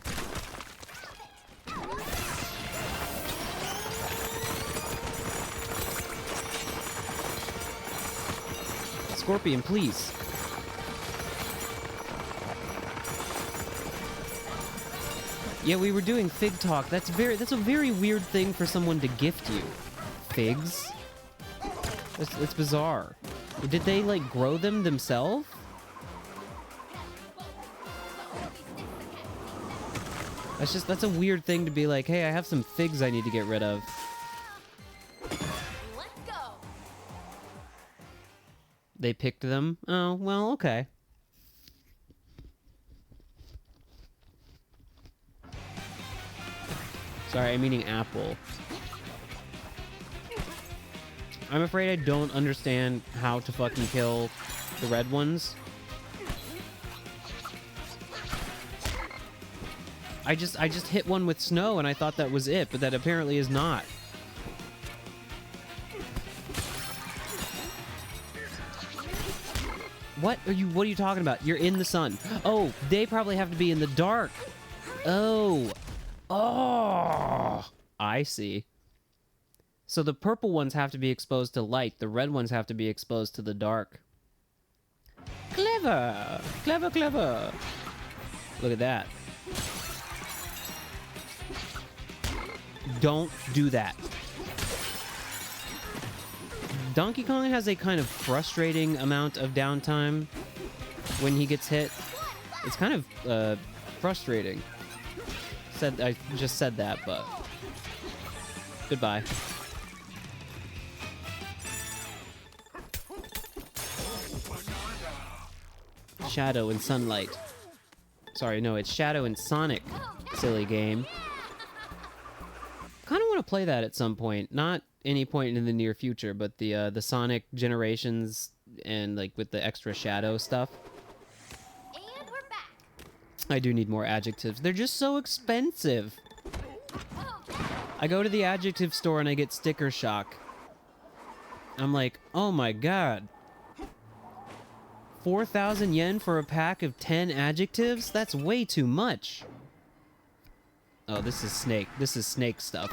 Scorpion, please. Yeah, we were doing fig talk. That's a very weird thing for someone to gift you. Figs? It's bizarre. Did they, like, grow them themselves? That's a weird thing to be like, hey, I have some figs I need to get rid of. Let's go. They picked them? Oh, well, okay. Sorry, I'm eating apple. I'm afraid I don't understand how to fucking kill the red ones. I just hit one with snow and I thought that was it, but that apparently is not. What are you talking about? You're in the sun. Oh, they probably have to be in the dark. Oh. Oh. I see. So the purple ones have to be exposed to light. The red ones have to be exposed to the dark. Clever. Clever, clever. Look at that. Don't do that. Donkey Kong has a kind of frustrating amount of downtime when he gets hit. It's kind of frustrating. I just said that, but goodbye. Shadow and sunlight. Sorry, no, it's Shadow and Sonic. Silly game. Kind of want to play that at some point. Not any point in the near future, but the Sonic Generations and like with the extra Shadow stuff. And we're back. I do need more adjectives. They're just so expensive. I go to the adjective store and I get sticker shock. I'm like, oh my god. 4,000 yen for a pack of 10 adjectives? That's way too much. Oh, this is snake. This is snake stuff.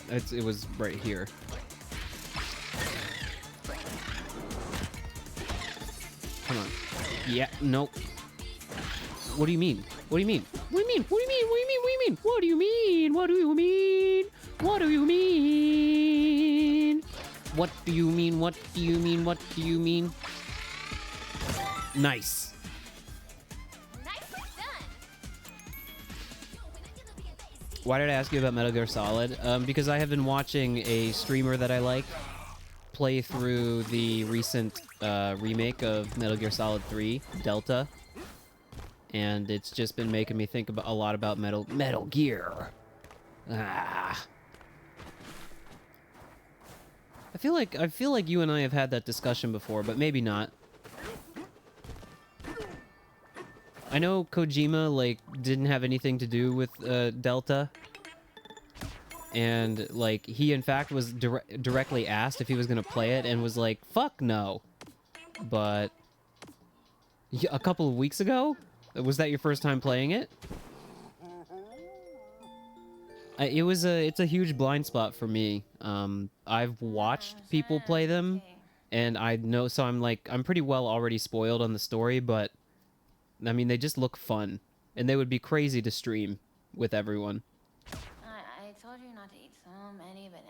It was right here. Come on. Yeah, nope. What do you mean? What do you mean? What do you mean? What do you mean? What do you mean? What do you mean? What do you mean? What do you mean? What do you mean? What do you mean? What do you mean? Nice. Nicely done. Why did I ask you about Metal Gear Solid? Because I have been watching a streamer that I like play through the recent remake of Metal Gear Solid 3, Delta. And it's just been making me think a lot about Metal Gear. Ah. I feel like you and I have had that discussion before, but maybe not. I know Kojima like didn't have anything to do with Delta, and like he in fact was directly asked if he was gonna play it and was like, "Fuck no." But a couple of weeks ago, was that your first time playing it? It's a huge blind spot for me. I've watched people play them, and I know, so I'm pretty well already spoiled on the story, but I mean, they just look fun, and they would be crazy to stream with everyone. I told you not to eat so many bananas.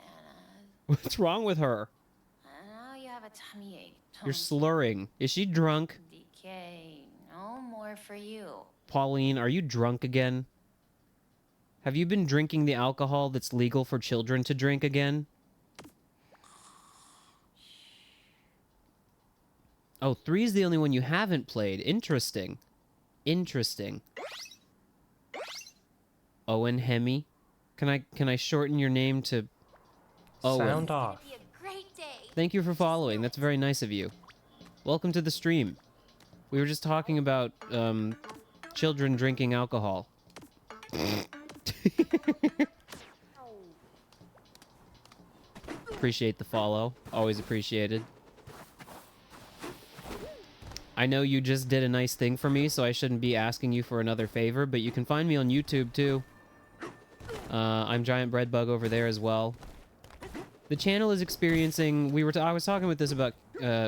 What's wrong with her? tummy ache. You're slurring. Is she drunk? DK, no more for you. Pauline, are you drunk again? Have you been drinking the alcohol that's legal for children to drink again? Oh, 3 is the only one you haven't played. Interesting. Interesting. Owen Hemi? Can I shorten your name to Owen? Sound off. It'll be a great day. Thank you for following. That's very nice of you. Welcome to the stream. We were just talking about children drinking alcohol. Appreciate the follow. Always appreciated. I know you just did a nice thing for me, so I shouldn't be asking you for another favor, but you can find me on YouTube too. I'm GiantBreadbug over there as well. The channel is experiencing. I was talking with this about.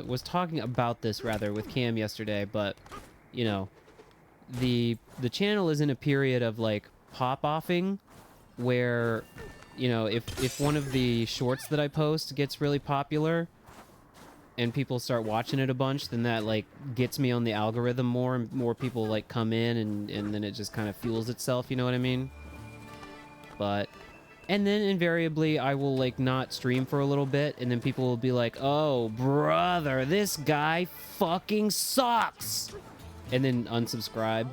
Was talking about this rather with Cam yesterday, but you know, the channel is in a period of like pop-offing, where you know if one of the shorts that I post gets really popular, and people start watching it a bunch, then that like gets me on the algorithm more, and more people like come in, and then it just kind of fuels itself. You know what I mean? But. And then invariably I will like not stream for a little bit, and then people will be like, "Oh, brother, this guy fucking sucks," and then unsubscribe.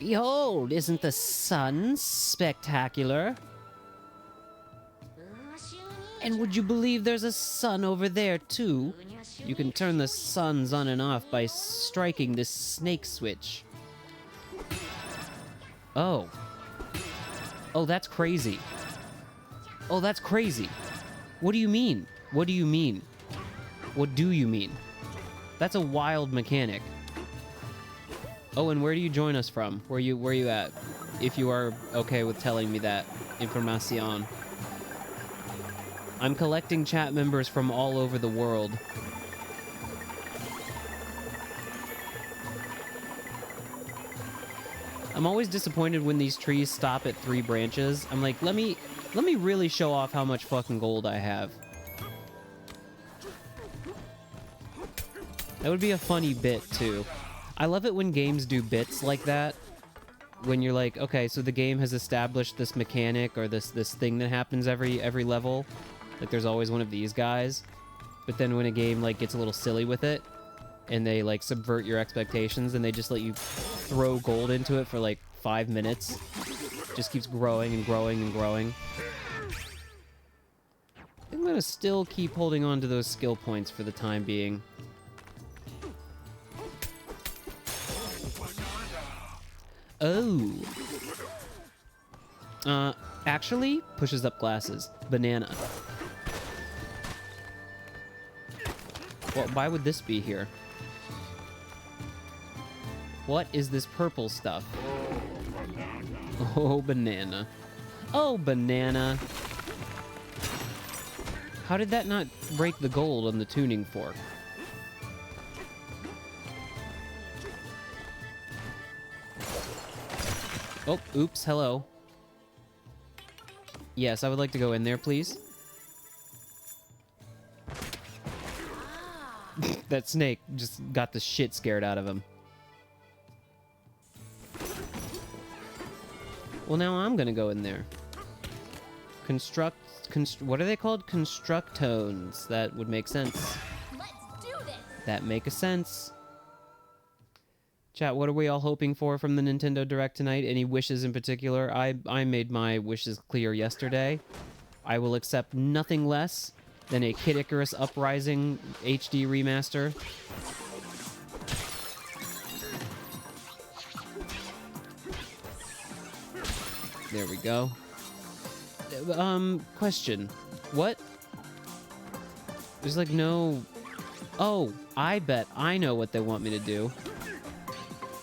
Behold, isn't the sun spectacular? And would you believe there's a sun over there too? You can turn the suns on and off by striking this snake switch. Oh. Oh, that's crazy. Oh, that's crazy. What do you mean? What do you mean? What do you mean? That's a wild mechanic. Oh, and where do you join us from? Where you at? If you are okay with telling me that information. I'm collecting chat members from all over the world. I'm always disappointed when these trees stop at 3 branches. I'm like, let me really show off how much fucking gold I have. That would be a funny bit, too. I love it when games do bits like that. When you're like, okay, so the game has established this mechanic or this thing that happens every level. Like, there's always one of these guys. But then when a game, like, gets a little silly with it, and they like subvert your expectations, and they just let you throw gold into it for like 5 minutes. Just keeps growing and growing and growing. I'm gonna still keep holding on to those skill points for the time being. Oh. Actually, pushes up glasses. Banana. Well, why would this be here? What is this purple stuff? Oh, banana. Oh, banana. How did that not break the gold on the tuning fork? Oh, oops, hello. Yes, I would like to go in there, please. That snake just got the shit scared out of him. Well, now I'm gonna go in there. What are they called? Constructones. That would make sense. Let's do this. That make a sense. Chat, what are we all hoping for from the Nintendo Direct tonight? Any wishes in particular? I made my wishes clear yesterday. I will accept nothing less than a Kid Icarus Uprising HD remaster. There we go. Question. What? There's like no... Oh, I bet I know what they want me to do.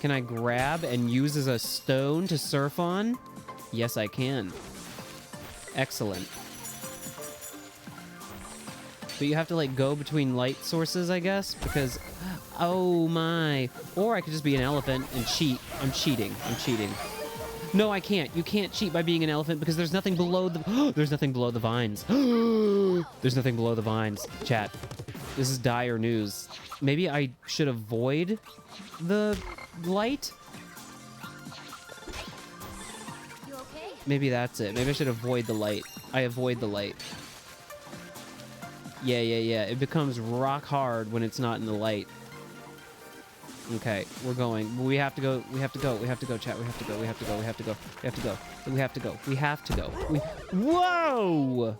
Can I grab and use as a stone to surf on? Yes, I can. Excellent. But you have to, like, go between light sources, I guess, because... Oh, my. Or I could just be an elephant and cheat. I'm cheating. I'm cheating. No, I can't. You can't cheat by being an elephant because there's nothing below the... there's nothing below the vines. There's nothing below the vines. Chat, this is dire news. Maybe I should avoid the light? You okay? Maybe that's it. Maybe I should avoid the light. I avoid the light. Yeah. It becomes rock hard when it's not in the light. Okay, we're going. We have to go. We have to go. We have to go, chat. We have to go. We have to go. We have to go. We have to go. We have to go. We have to go. Whoa!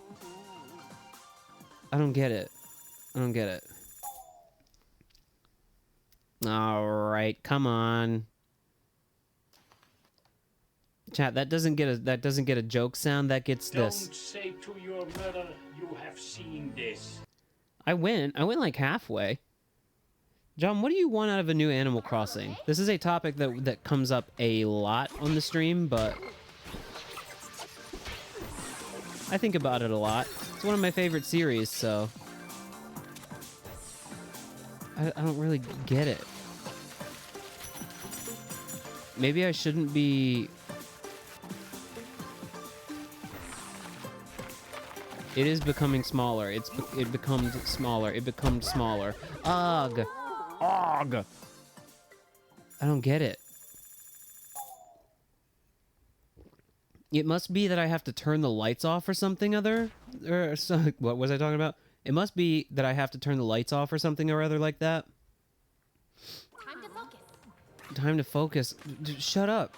I don't get it. I don't get it. All right, come on. Chat, that doesn't get a joke sound. That gets this. Don't say to your mother you have seen this. I went like halfway. John, what do you want out of a new Animal Crossing? This is a topic that comes up a lot on the stream, but I think about it a lot. It's one of my favorite series, so I don't really get it. Maybe I shouldn't be... It is becoming smaller. It becomes smaller. It becomes smaller. Ugh! Ugh! I don't get it. It must be that I have to turn the lights off or something other... Or so, what was I talking about? It must be that I have to turn the lights off or something or other like that. Time to focus. Time to focus. Shut up.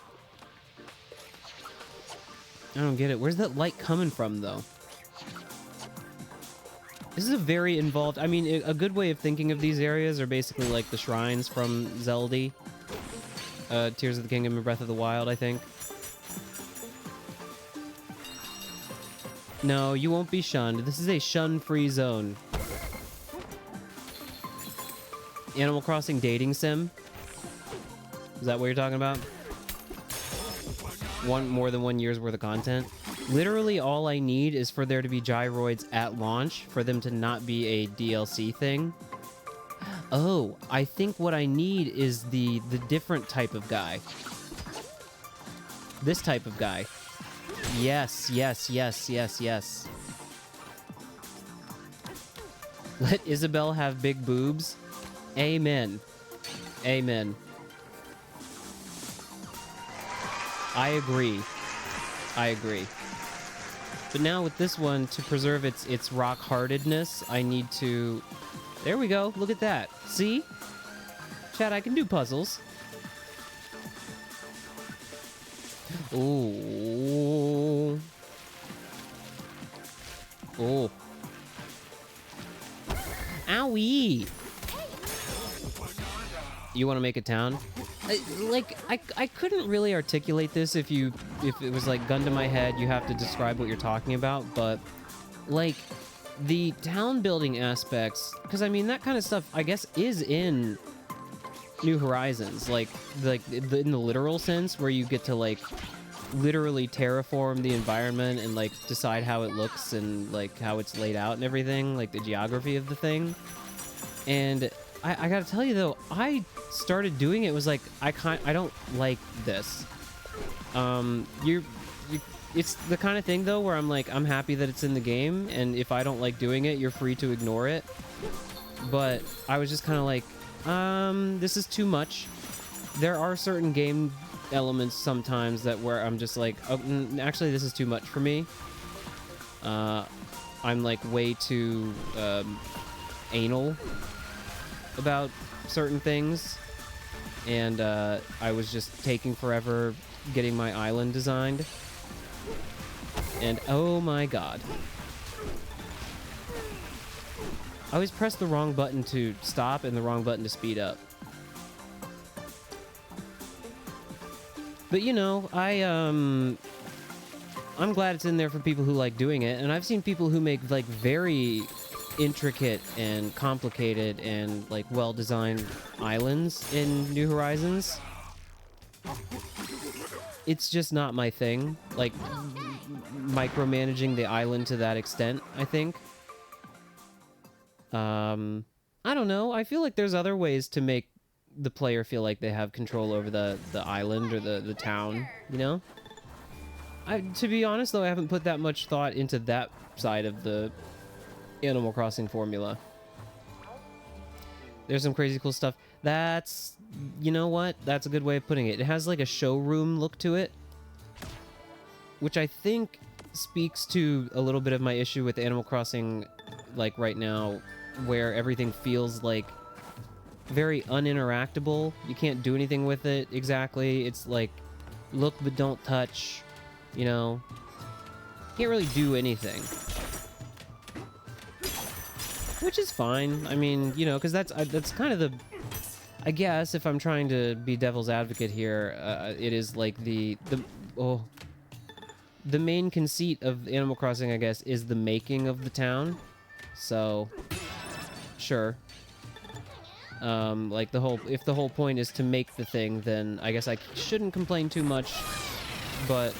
I don't get it. Where's that light coming from, though? This is a very involved... I mean, a good way of thinking of these areas are basically like the shrines from Zelda. Tears of the Kingdom and Breath of the Wild, I think. No, you won't be shunned. This is a shun-free zone. Animal Crossing dating sim? Is that what you're talking about? More than 1 year's worth of content? Literally all I need is for there to be gyroids at launch, for them to not be a DLC thing. Oh, I think what I need is the different type of guy. This type of guy. Yes. Let Isabelle have big boobs. Amen. Amen. I agree. But now with this one, to preserve its rock-heartedness, I need to... There we go. Look at that. See? Chat, I can do puzzles. Ooh. Oh. Owie! You want to make a town? I couldn't really articulate this if it was like gun to my head, you have to describe what you're talking about, but like the town building aspects, because I mean that kind of stuff I guess is in New Horizons, like in the literal sense where you get to like literally terraform the environment and like decide how it looks and like how it's laid out and everything, like the geography of the thing. And I gotta tell you though, I started doing it, was like I don't like this. It's the kind of thing though where I'm like, I'm happy that it's in the game, and if I don't like doing it, you're free to ignore it. But I was just kind of like, this is too much. There are certain game elements sometimes that where I'm just like, oh, actually this is too much for me. I'm like way too anal about certain things, and I was just taking forever getting my island designed, and oh my god, I always press the wrong button to stop and the wrong button to speed up. But you know, I'm glad it's in there for people who like doing it, and I've seen people who make like very intricate and complicated and like well-designed islands in New Horizons. It's just not my thing, like micromanaging the island to that extent, I think. I don't know, I feel like there's other ways to make the player feel like they have control over the island or the town, you know? To be honest, though, I haven't put that much thought into that side of the Animal Crossing formula. There's some crazy cool stuff. That's... You know what? That's a good way of putting it. It has like a showroom look to it, which I think speaks to a little bit of my issue with Animal Crossing, like right now, where everything feels like very uninteractable. You can't do anything with it exactly. It's like, look but don't touch, you know? Can't really do anything. Which is fine. I mean, you know, because that's kind of the... I guess if I'm trying to be devil's advocate here, it is like the main conceit of Animal Crossing, I guess, is the making of the town. So, sure. Like if the whole point is to make the thing, then I guess I shouldn't complain too much. But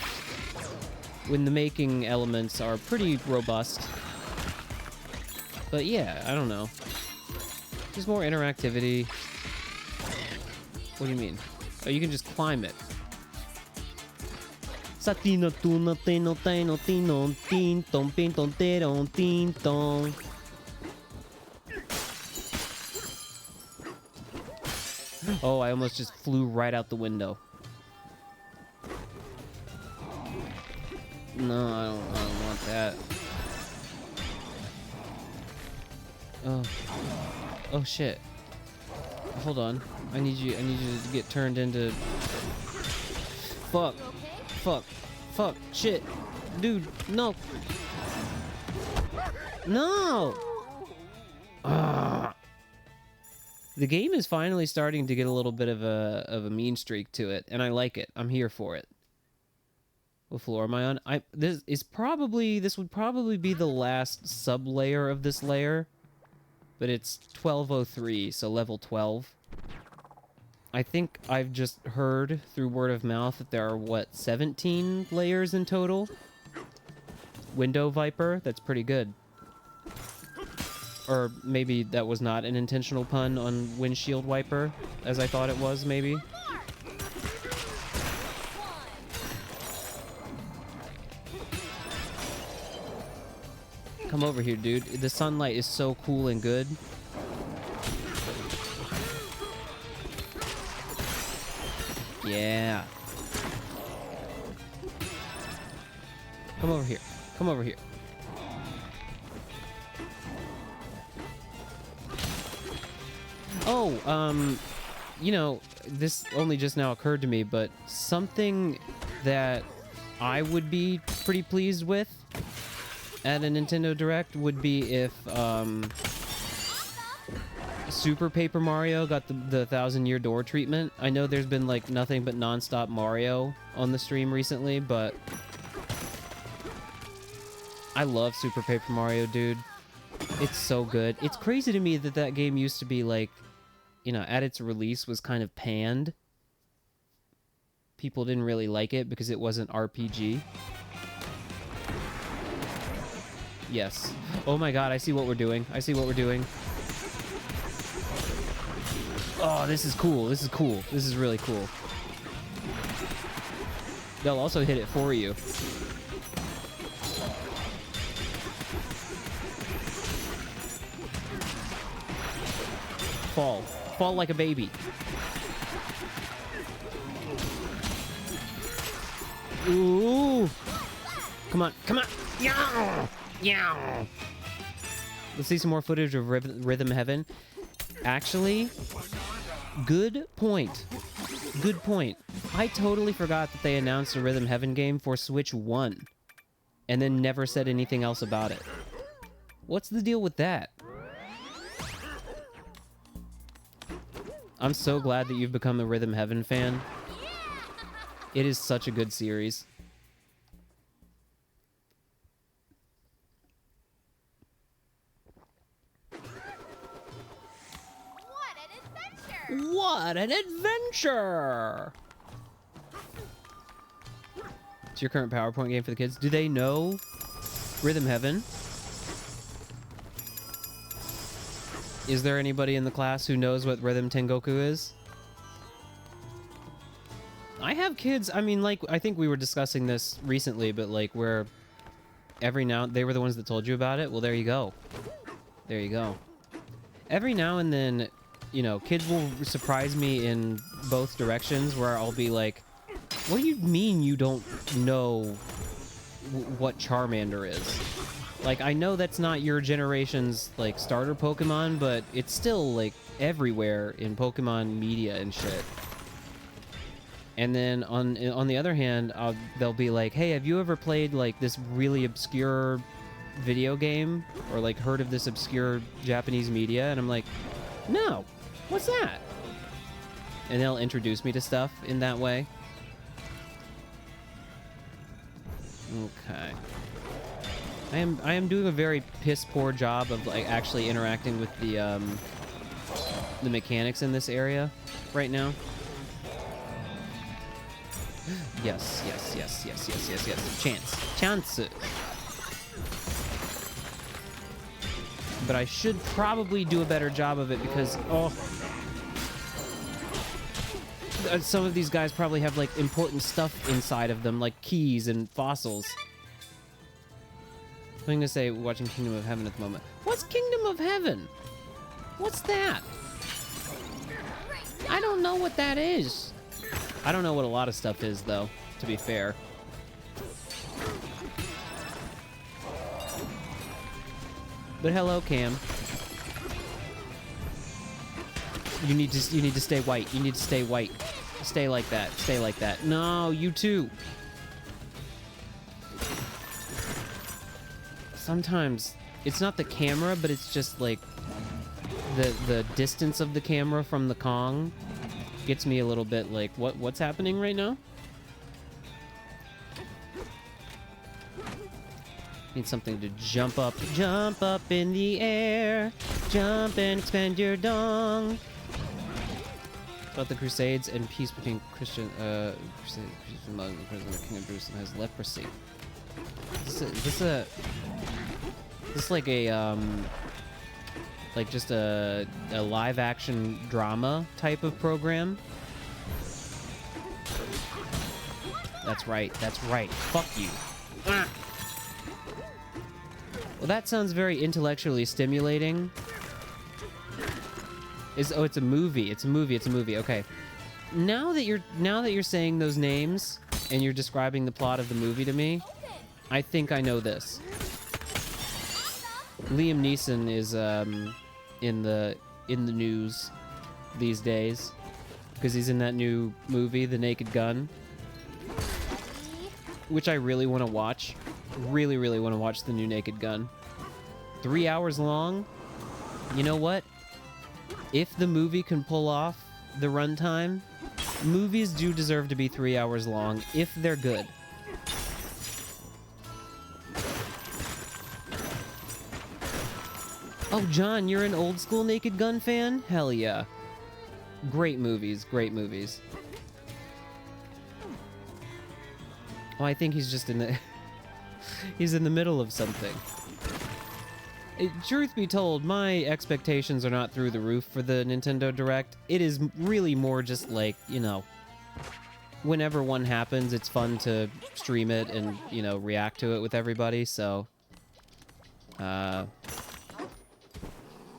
when the making elements are pretty robust. But yeah, I don't know. Just more interactivity. What do you mean? Oh, you can just climb it. Satino tuno tino tino tino tin ton pin ton teron tin ton. Oh, I almost just flew right out the window. No, I don't want that. Oh. Oh shit. Hold on. I need you to get turned into... Fuck. Fuck. Fuck. Shit. Dude, no. No! Ah. The game is finally starting to get a little bit of a mean streak to it, and I like it. I'm here for it. What floor am I on? This would probably be the last sub-layer of this layer, but it's 1203, so level 12. I think I've just heard through word of mouth that there are, what, 17 layers in total? Window Viper? That's pretty good. Or maybe that was not an intentional pun on Windshield Wiper, as I thought it was, maybe. Come over here, dude. The sunlight is so cool and good. Yeah. Come over here. Come over here. Oh, you know, this only just now occurred to me, but something that I would be pretty pleased with at a Nintendo Direct would be if, Super Paper Mario got the 1,000-year door treatment. I know there's been, like, nothing but non-stop Mario on the stream recently, but I love Super Paper Mario, dude. It's so good. It's crazy to me that that game used to be, like, you know, at its release was kind of panned. People didn't really like it because it wasn't RPG. Yes. Oh my god, I see what we're doing. I see what we're doing. Oh, this is cool. This is cool. This is really cool. They'll also hit it for you. Fall. Fall like a baby. Ooh. Come on. Come on. Yeah. Yeah. Let's see some more footage of Rhythm Heaven. Actually, good point. Good point. I totally forgot that they announced a Rhythm Heaven game for Switch 1 and then never said anything else about it. What's the deal with that? I'm so glad that you've become a Rhythm Heaven fan. It is such a good series. What an adventure! What an adventure! It's your current PowerPoint game for the kids. Do they know Rhythm Heaven? Is there anybody in the class who knows what Rhythm Tengoku is? I have kids. I mean, like, I think we were discussing this recently, but like, where every now they were the ones that told you about it. Well, there you go. There you go. Every now and then, you know, kids will surprise me in both directions, where I'll be like, "What do you mean you don't know what Charmander is?" Like, I know that's not your generation's like starter Pokemon, but it's still like everywhere in Pokemon media and shit. And then on the other hand, they'll be like, "Hey, have you ever played like this really obscure video game, or like heard of this obscure Japanese media?" And I'm like, "No, what's that?" And they'll introduce me to stuff in that way. Okay. I am doing a very piss poor job of like actually interacting with the mechanics in this area right now. Yes. Chance. But I should probably do a better job of it because, some of these guys probably have like important stuff inside of them, like keys and fossils. I'm gonna say watching Kingdom of Heaven at the moment. What's Kingdom of Heaven? What's that? I don't know what that is. I don't know what a lot of stuff is, though, to be fair. But hello, Cam. You need to stay white. You need to stay white. Stay like that. Stay like that. No, you too. Sometimes it's not the camera, but it's just like the distance of the camera from the Kong gets me a little bit like, what's happening right now? Need something to jump up in the air, jump and expand your dong. About the Crusades and peace between Christian, Crusades among the President King of Jerusalem has leprosy. Is this like a like just a live action drama type of program? That's right. Fuck you. Ah. Well, that sounds very intellectually stimulating. It's a movie. It's a movie. Okay. Now that you're saying those names and you're describing the plot of the movie to me, I think I know this. Liam Neeson is in the news these days because he's in that new movie, The Naked Gun, which I really want to watch. Really want to watch the new Naked Gun. 3 hours long. You know what? If the movie can pull off the runtime, movies do deserve to be 3 hours long if they're good. Oh, John, you're an old school Naked Gun fan? Hell yeah. Great movies. Oh, I think he's just in the... he's in the middle of something. Truth be told, my expectations are not through the roof for the Nintendo Direct. It is really more just like, you know, whenever one happens, it's fun to stream it and, you know, react to it with everybody, so...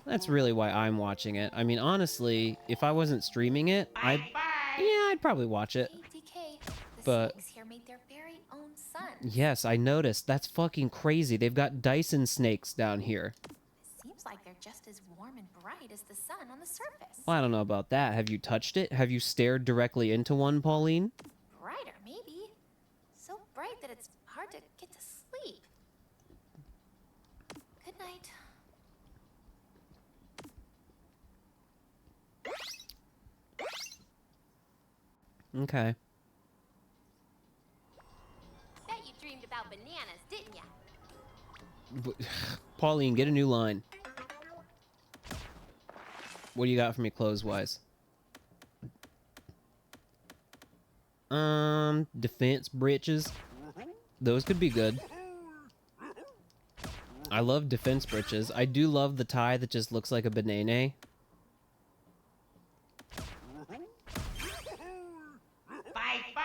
that's really why I'm watching it. I mean, honestly, if I wasn't streaming it, I'd probably watch it. But snakes here made their very own sun. Yes, I noticed. That's fucking crazy. They've got Dyson snakes down here. Seems like they're just as warm and bright as the sun on the surface. Well, I don't know about that. Have you touched it? Have you stared directly into one, Pauline? Brighter, maybe. So bright that it's hard to get to sleep. Good night. Okay. Bet you dreamed about bananas, didn't ya? Pauline, get a new line. What do you got for me clothes-wise? Defense breeches. Those could be good. I love defense breeches. I do love the tie that just looks like a banana. Bye-bye!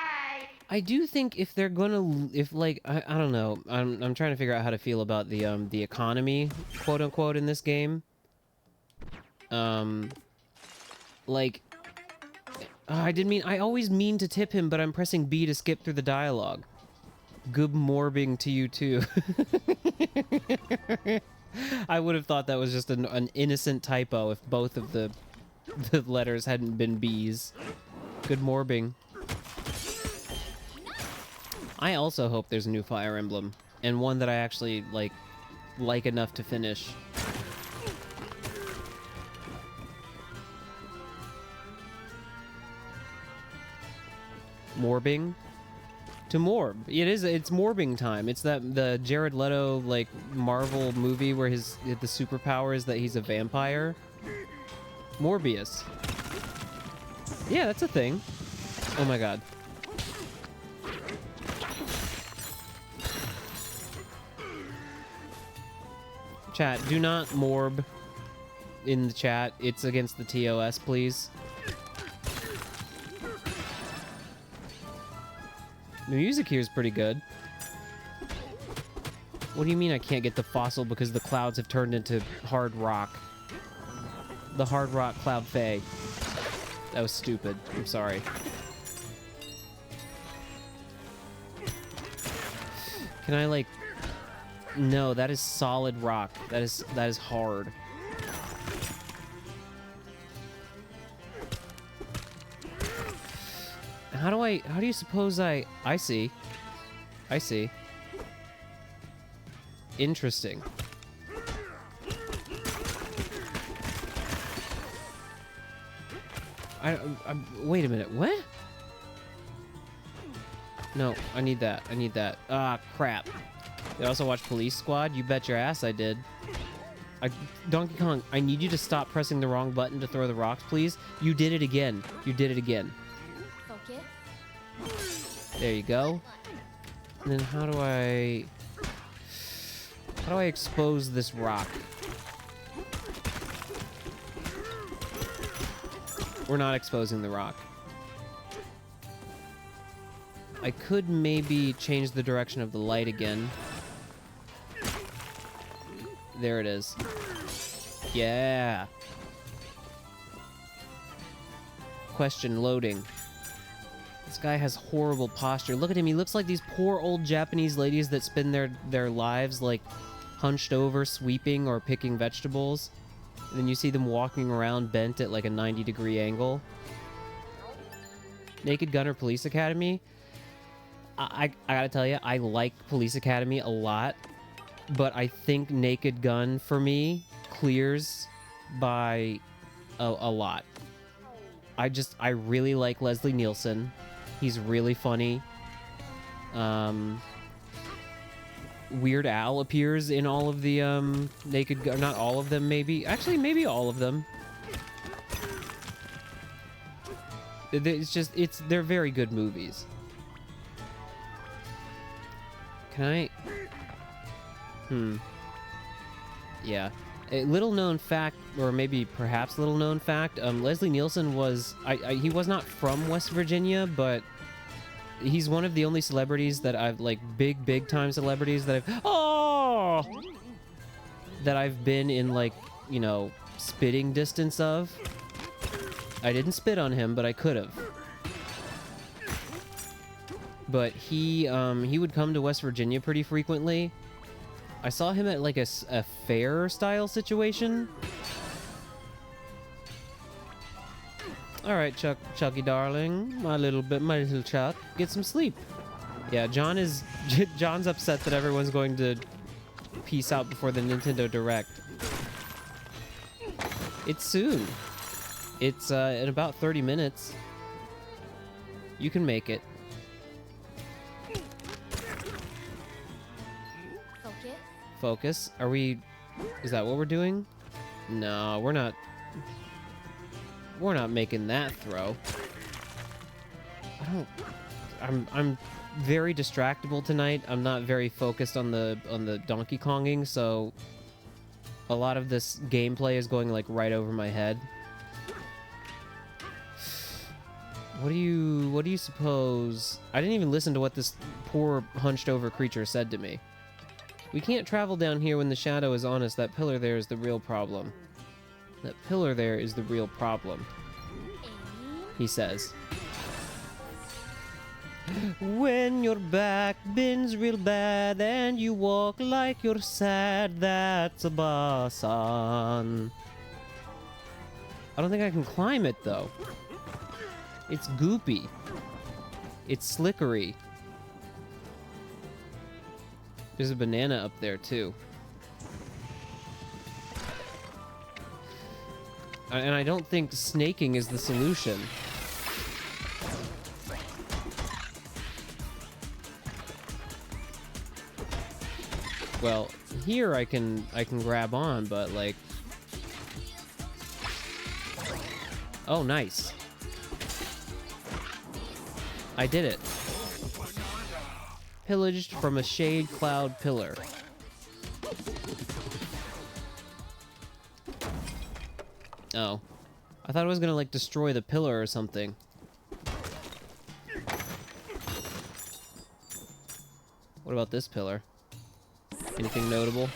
I do think if they're gonna, if like, I don't know, I'm trying to figure out how to feel about the economy, quote unquote, in this game. Like, I always mean to tip him, but I'm pressing B to skip through the dialogue. Good morbing to you too. I would have thought that was just an innocent typo if both of the letters hadn't been B's. Good morbing. I also hope there's a new Fire Emblem, and one that I actually like enough to finish. Morbing? To morb. It's morbing time. It's the Jared Leto, like, Marvel movie where the superpower is that he's a vampire. Morbius. Yeah, that's a thing. Oh my god. Chat, do not morb in the chat. It's against the TOS, please. The music here is pretty good. What do you mean I can't get the fossil because the clouds have turned into hard rock? The hard rock cloud fae. That was stupid. I'm sorry. Can I, like... No, that is solid rock. That is hard. How do you suppose I see. I see. Interesting. Wait a minute, what? No, I need that. I need that. Ah, crap. Did I also watch Police Squad? You bet your ass I did. Donkey Kong, I need you to stop pressing the wrong button to throw the rocks, please. You did it again. You did it again. Focus. There you go. And then how do I expose this rock? We're not exposing the rock. I could maybe change the direction of the light again. There it is. Yeah. Question loading. This guy has horrible posture. Look at him. He looks like these poor old Japanese ladies that spend their lives like hunched over, sweeping or picking vegetables. And then you see them walking around bent at like a 90-degree angle. Naked Gun or Police Academy? I gotta tell you, I like Police Academy a lot, but I think Naked Gun for me clears by a lot. I really like Leslie Nielsen. He's really funny. Weird Al appears in all of the Naked Gun, not all of them, maybe. Actually, maybe all of them. They're very good movies. Can I? Yeah. A little known fact, or maybe perhaps little known fact, Leslie Nielsen was, he was not from West Virginia, but he's one of the only celebrities that I've, like, big time celebrities that I've been in, like, you know, spitting distance of. I didn't spit on him, but I could have. But he would come to West Virginia pretty frequently. I saw him at like a fair style situation. All right, Chucky darling, my little Chuck, get some sleep. Yeah, John's upset that everyone's going to peace out before the Nintendo Direct. It's soon. It's in about 30 minutes. You can make it. Focus. Are we... Is that what we're doing? No, we're not... We're not making that throw. I'm very distractible tonight. I'm not very focused on the Donkey Konging, so a lot of this gameplay is going like right over my head. What do you suppose? I didn't even listen to what this poor hunched over creature said to me. We can't travel down here when the shadow is on us. That pillar there is the real problem. That pillar there is the real problem, he says. When your back bends real bad and you walk like you're sad, that's a basan. I don't think I can climb it, though. It's goopy. It's slickery. There's a banana up there, too. And I don't think snaking is the solution. Well, here I can grab on, but like... Oh, nice. I did it. Pillaged from a shade cloud pillar. Oh. I thought I was gonna, like, destroy the pillar or something. What about this pillar? Anything notable?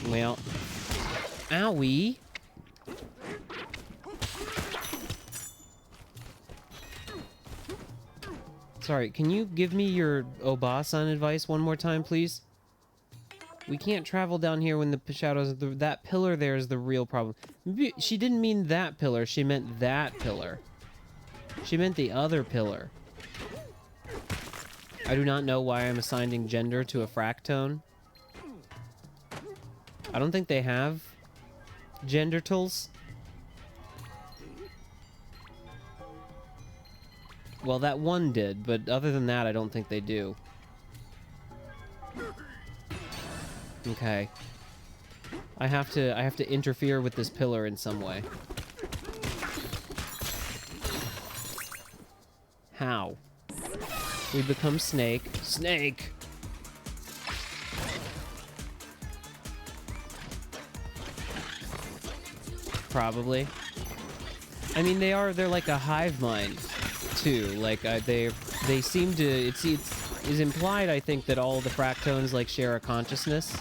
Well, owie. Sorry, can you give me your Obasan advice one more time, please? We can't travel down here when the shadows... that pillar there is the real problem. Maybe she didn't mean that pillar. She meant that pillar. She meant the other pillar. I do not know why I'm assigning gender to a fractone. I don't think they have gender tools. Well, that one did, but other than that, I don't think they do. Okay. I have to interfere with this pillar in some way. How? We become Snake. Snake! Probably. I mean, they're like a hive mind, too. Like, they seem to... It's is implied, I think, that all the fractones, like, share a consciousness.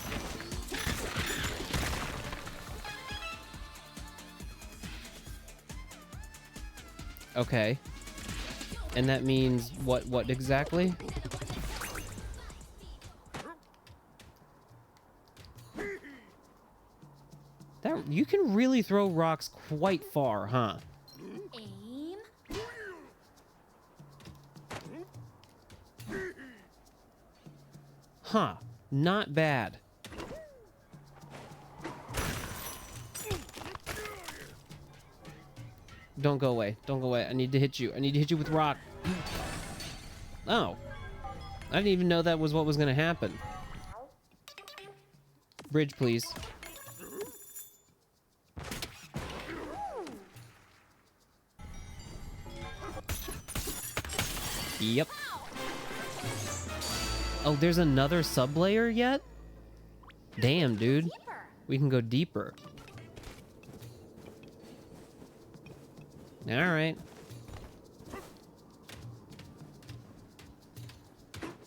Okay. And that means what exactly? That you can really throw rocks quite far, huh? Aim. Huh. Not bad. Don't go away. Don't go away. I need to hit you. I need to hit you with rock. Oh. I didn't even know that was what was going to happen. Bridge, please. Yep. Oh, there's another sub-layer yet? Damn, dude. We can go deeper. Alright.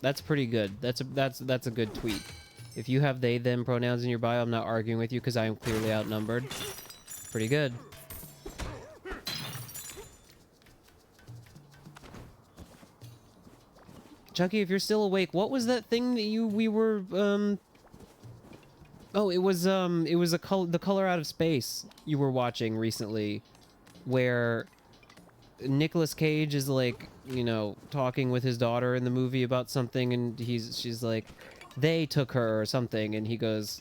That's pretty good. That's a good tweet. If you have they, them pronouns in your bio, I'm not arguing with you because I am clearly outnumbered. Pretty good. Chucky, if you're still awake, what was that thing that we were, Oh, it was the Color Out of Space you were watching recently, where Nicolas Cage is, like, you know, talking with his daughter in the movie about something, and she's like, they took her or something, and he goes,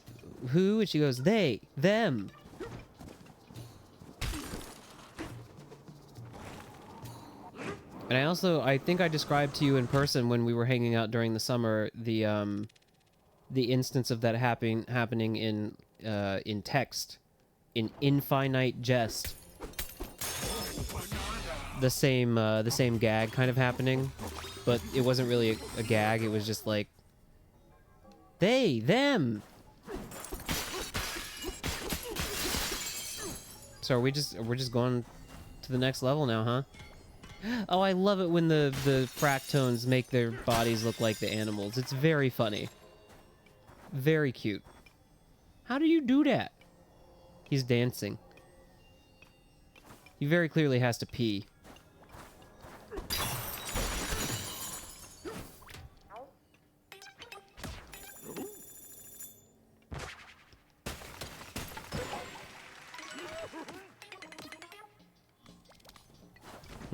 who? And she goes, they, them. And I think I described to you in person when we were hanging out during the summer the instance of that happening in text, in Infinite Jest. The same gag kind of happening, but it wasn't really a gag. It was just like They, them. So we're just going to the next level now, huh? Oh, I love it when the fractones make their bodies look like the animals. It's very funny. Very cute. How do you do that? He's dancing. He very clearly has to pee.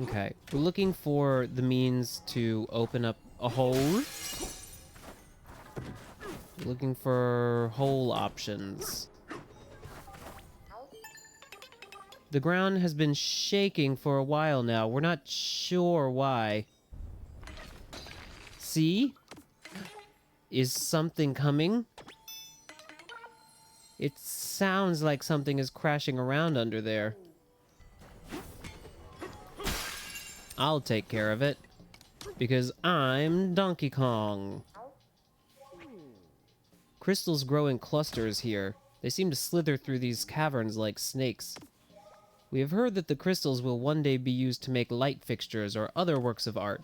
Okay, we're looking for the means to open up a hole. We're looking for hole options. The ground has been shaking for a while now. We're not sure why. See? Is something coming? It sounds like something is crashing around under there. I'll take care of it. Because I'm Donkey Kong. Crystals grow in clusters here. They seem to slither through these caverns like snakes. We have heard that the crystals will one day be used to make light fixtures or other works of art.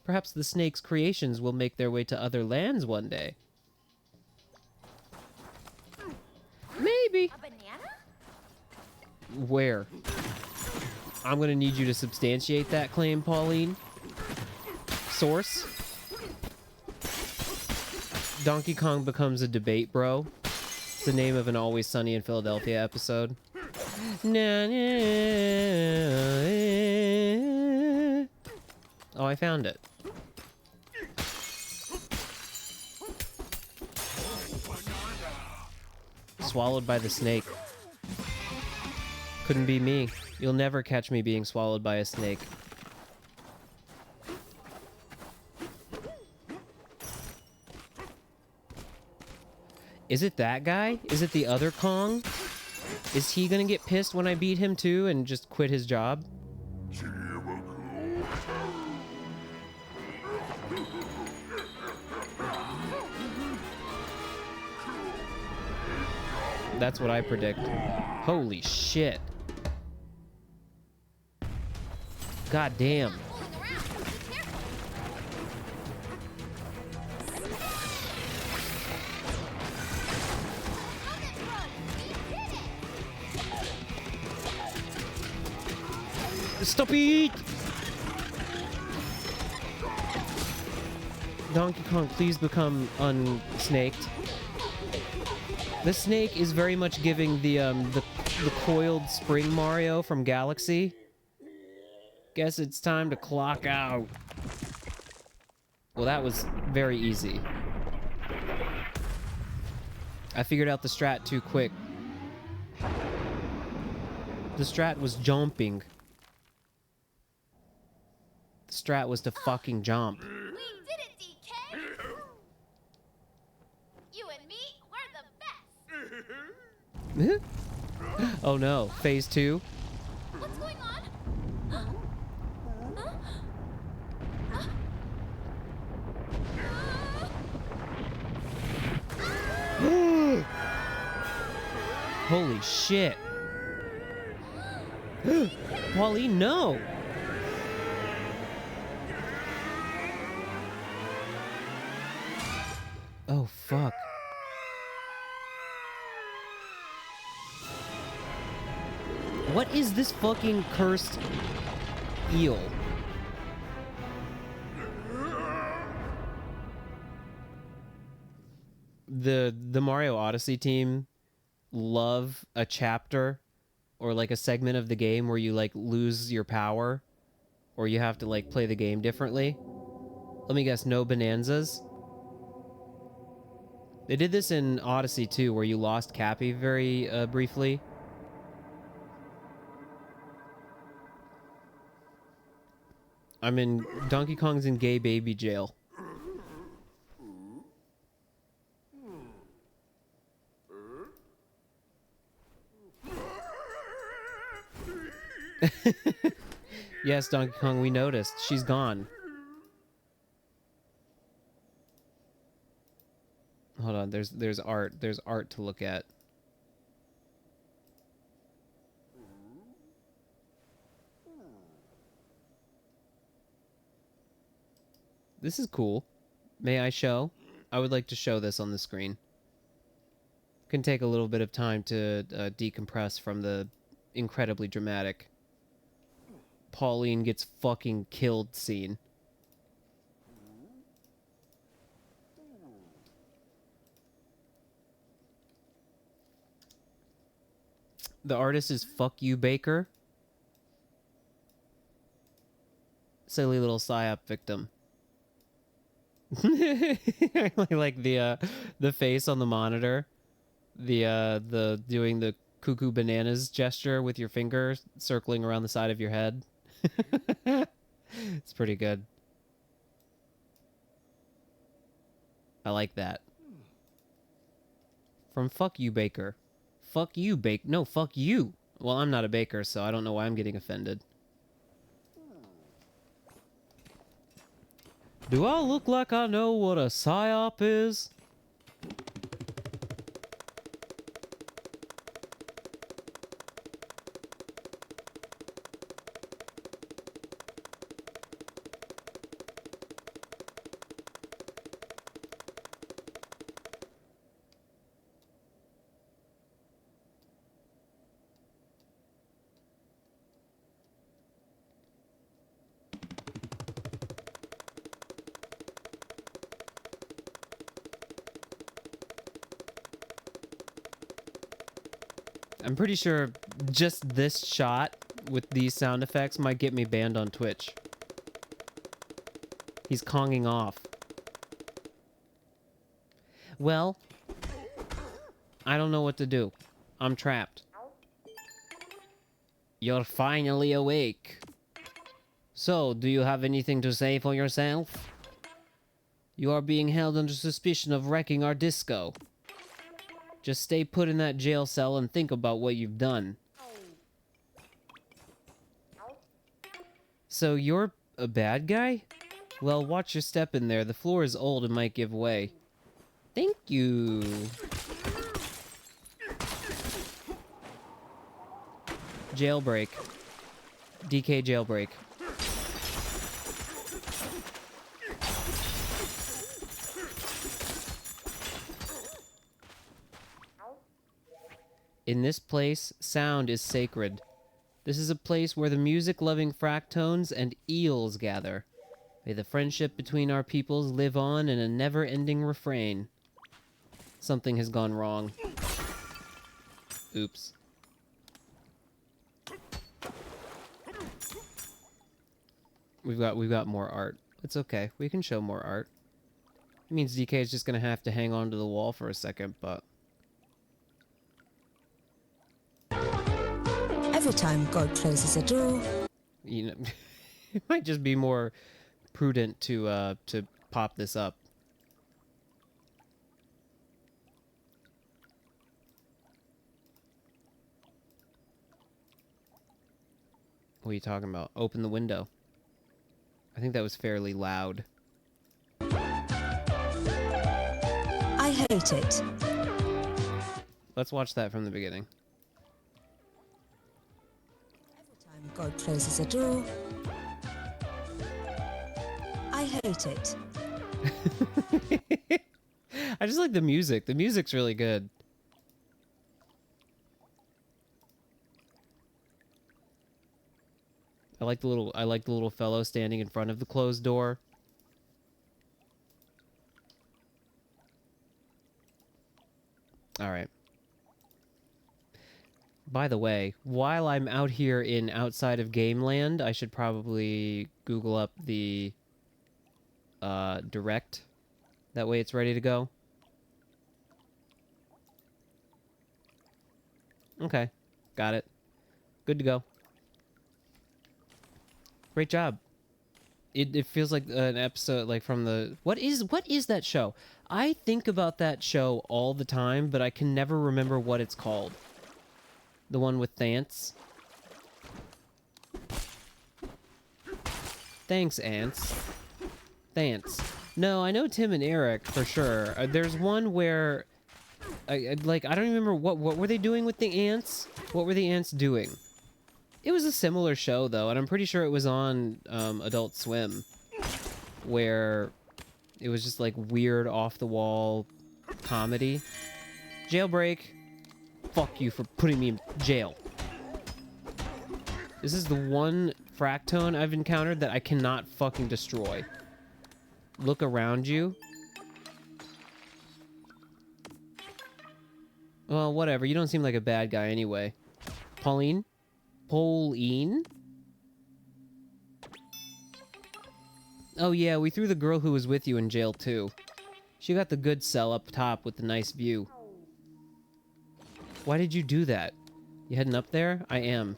Perhaps the snake's creations will make their way to other lands one day. Maybe. A banana? Where? I'm gonna need you to substantiate that claim, Pauline. Source? Donkey Kong becomes a debate bro. It's the name of an Always Sunny in Philadelphia episode. Oh, I found it. Swallowed by the snake. Couldn't be me. You'll never catch me being swallowed by a snake. Is it that guy? Is it the other Kong? Is he gonna get pissed when I beat him too and just quit his job? That's what I predict. Holy shit. God damn. Stop it! Donkey Kong, please become unsnaked. The snake is very much giving the coiled spring Mario from Galaxy. Guess it's time to clock out. Well, that was very easy. I figured out the strat too quick. The strat was jumping. The strat was to fucking jump. We did it, DK! You and me, we're the best! Oh no, phase 2? What's going on? Holy shit. Pauline, no! Oh, fuck. What is this fucking cursed eel? The Mario Odyssey team love a chapter or like a segment of the game where you like lose your power or you have to like play the game differently. Let me guess, no Bananzas? They did this in Odyssey too, where you lost Cappy very briefly. I'm in... Donkey Kong's in gay baby jail. Yes, Donkey Kong, we noticed. She's gone. hold on. There's art. There's art to look at. This is cool. May I show? I would like to show this on the screen. Can take a little bit of time to decompress from the incredibly dramatic Pauline gets fucking killed scene. The artist is Fuck You Baker. Silly little psyop victim. I like the face on the monitor. The doing the cuckoo bananas gesture with your finger circling around the side of your head. It's pretty good. I like that. From Fuck You Baker. Fuck you, no, fuck you. Well, I'm not a baker, so I don't know why I'm getting offended. Do I look like I know what a psyop is? I'm pretty sure just this shot with these sound effects might get me banned on Twitch. He's Konging off. Well, I don't know what to do. I'm trapped. You're finally awake. So, do you have anything to say for yourself? You are being held under suspicion of wrecking our disco. Just stay put in that jail cell and think about what you've done. So you're a bad guy? Well, watch your step in there. The floor is old and might give way. Thank you. Jailbreak. DK jailbreak. In this place, sound is sacred. This is a place where the music-loving fractones and eels gather. May the friendship between our peoples live on in a never-ending refrain. Something has gone wrong. Oops. We've got more art. It's okay. We can show more art. It means DK is just gonna have to hang on to the wall for a second, but... Every time God closes a door, you know, it might just be more prudent to pop this up. What are you talking about? Open the window. I think that was fairly loud. I hate it. Let's watch that from the beginning. Every time God closes a door, I hate it. I just like the music. The music's really good. I like the little fellow standing in front of the closed door. All right. By the way, while I'm out here in outside of Gameland, I should probably Google up the direct. That way it's ready to go. Okay. Got it. Good to go. Great job. It feels like an episode like from the... What is that show? I think about that show all the time, but I can never remember what it's called. The one with Thance. Thanks, Ants. Thance. No, I know Tim and Eric for sure. There's one where, I don't remember what were they doing with the ants. What were the ants doing? It was a similar show though, and I'm pretty sure it was on Adult Swim, where it was just like weird off the wall comedy. Jailbreak. Fuck you for putting me in jail. This is the one fractone I've encountered that I cannot fucking destroy. Look around you. Well, whatever. You don't seem like a bad guy anyway. Pauline? Pauline? Oh yeah, we threw the girl who was with you in jail too. She got the good cell up top with the nice view. Why did you do that? You heading up there? I am.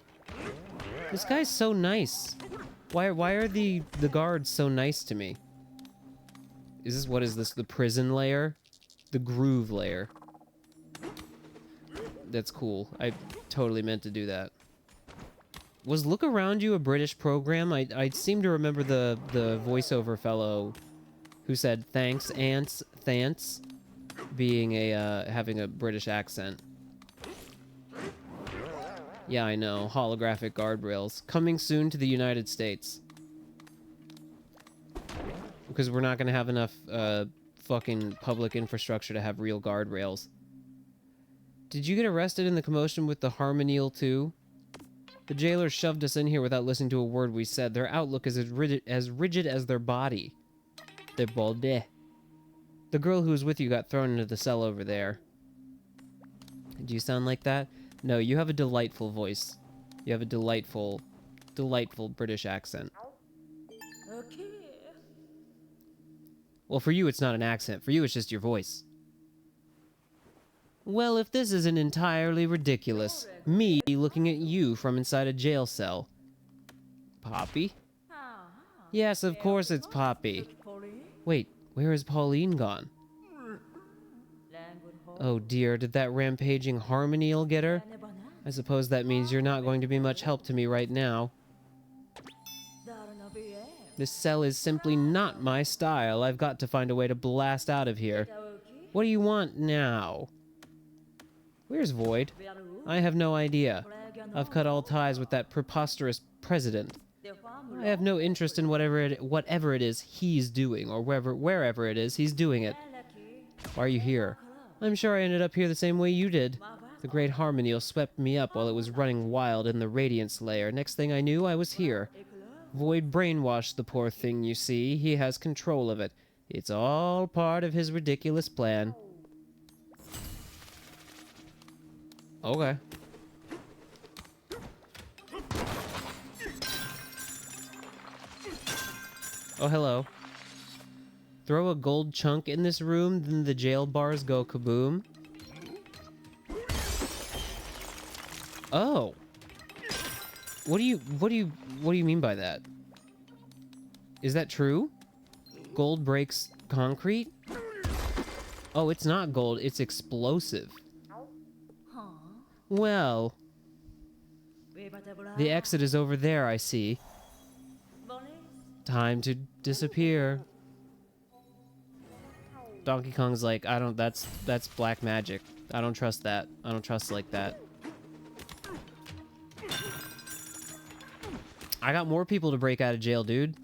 This guy's so nice. Why are the guards so nice to me? What is this, the prison layer? The groove layer. That's cool. I totally meant to do that. Was Look Around You a British program? I seem to remember the voiceover fellow who said thanks, ants, thants, being having a British accent. Yeah, I know. Holographic guardrails. Coming soon to the United States. Because we're not going to have enough fucking public infrastructure to have real guardrails. Did you get arrested in the commotion with the Harmonial too? The jailers shoved us in here without listening to a word we said. Their outlook is as rigid as their body. They're balde. The girl who was with you got thrown into the cell over there. Do you sound like that? No, you have a delightful voice. You have a delightful, delightful British accent. Okay. Well, for you, it's not an accent. For you, it's just your voice. Well, if this isn't entirely ridiculous. Me looking at you from inside a jail cell. Poppy? Yes, of course it's Poppy. Wait, where has Pauline gone? Oh dear, did that rampaging Harmonial get her? I suppose that means you're not going to be much help to me right now. This cell is simply not my style. I've got to find a way to blast out of here. What do you want now? Where's Void? I have no idea. I've cut all ties with that preposterous president. I have no interest in whatever it is he's doing, or wherever it is he's doing it. Why are you here? I'm sure I ended up here the same way you did. The great Harmonial swept me up while it was running wild in the Radiance layer. Next thing I knew, I was here. Void brainwashed the poor thing, you see. He has control of it. It's all part of his ridiculous plan. Okay. Oh, hello. Throw a gold chunk in this room, then the jail bars go kaboom. Oh. What do you mean by that? Is that true? Gold breaks concrete? Oh, it's not gold, it's explosive. Well, the exit is over there, I see. Time to disappear. Donkey Kong's like, that's black magic. I don't trust that. I don't trust like that. I got more people to break out of jail, dude.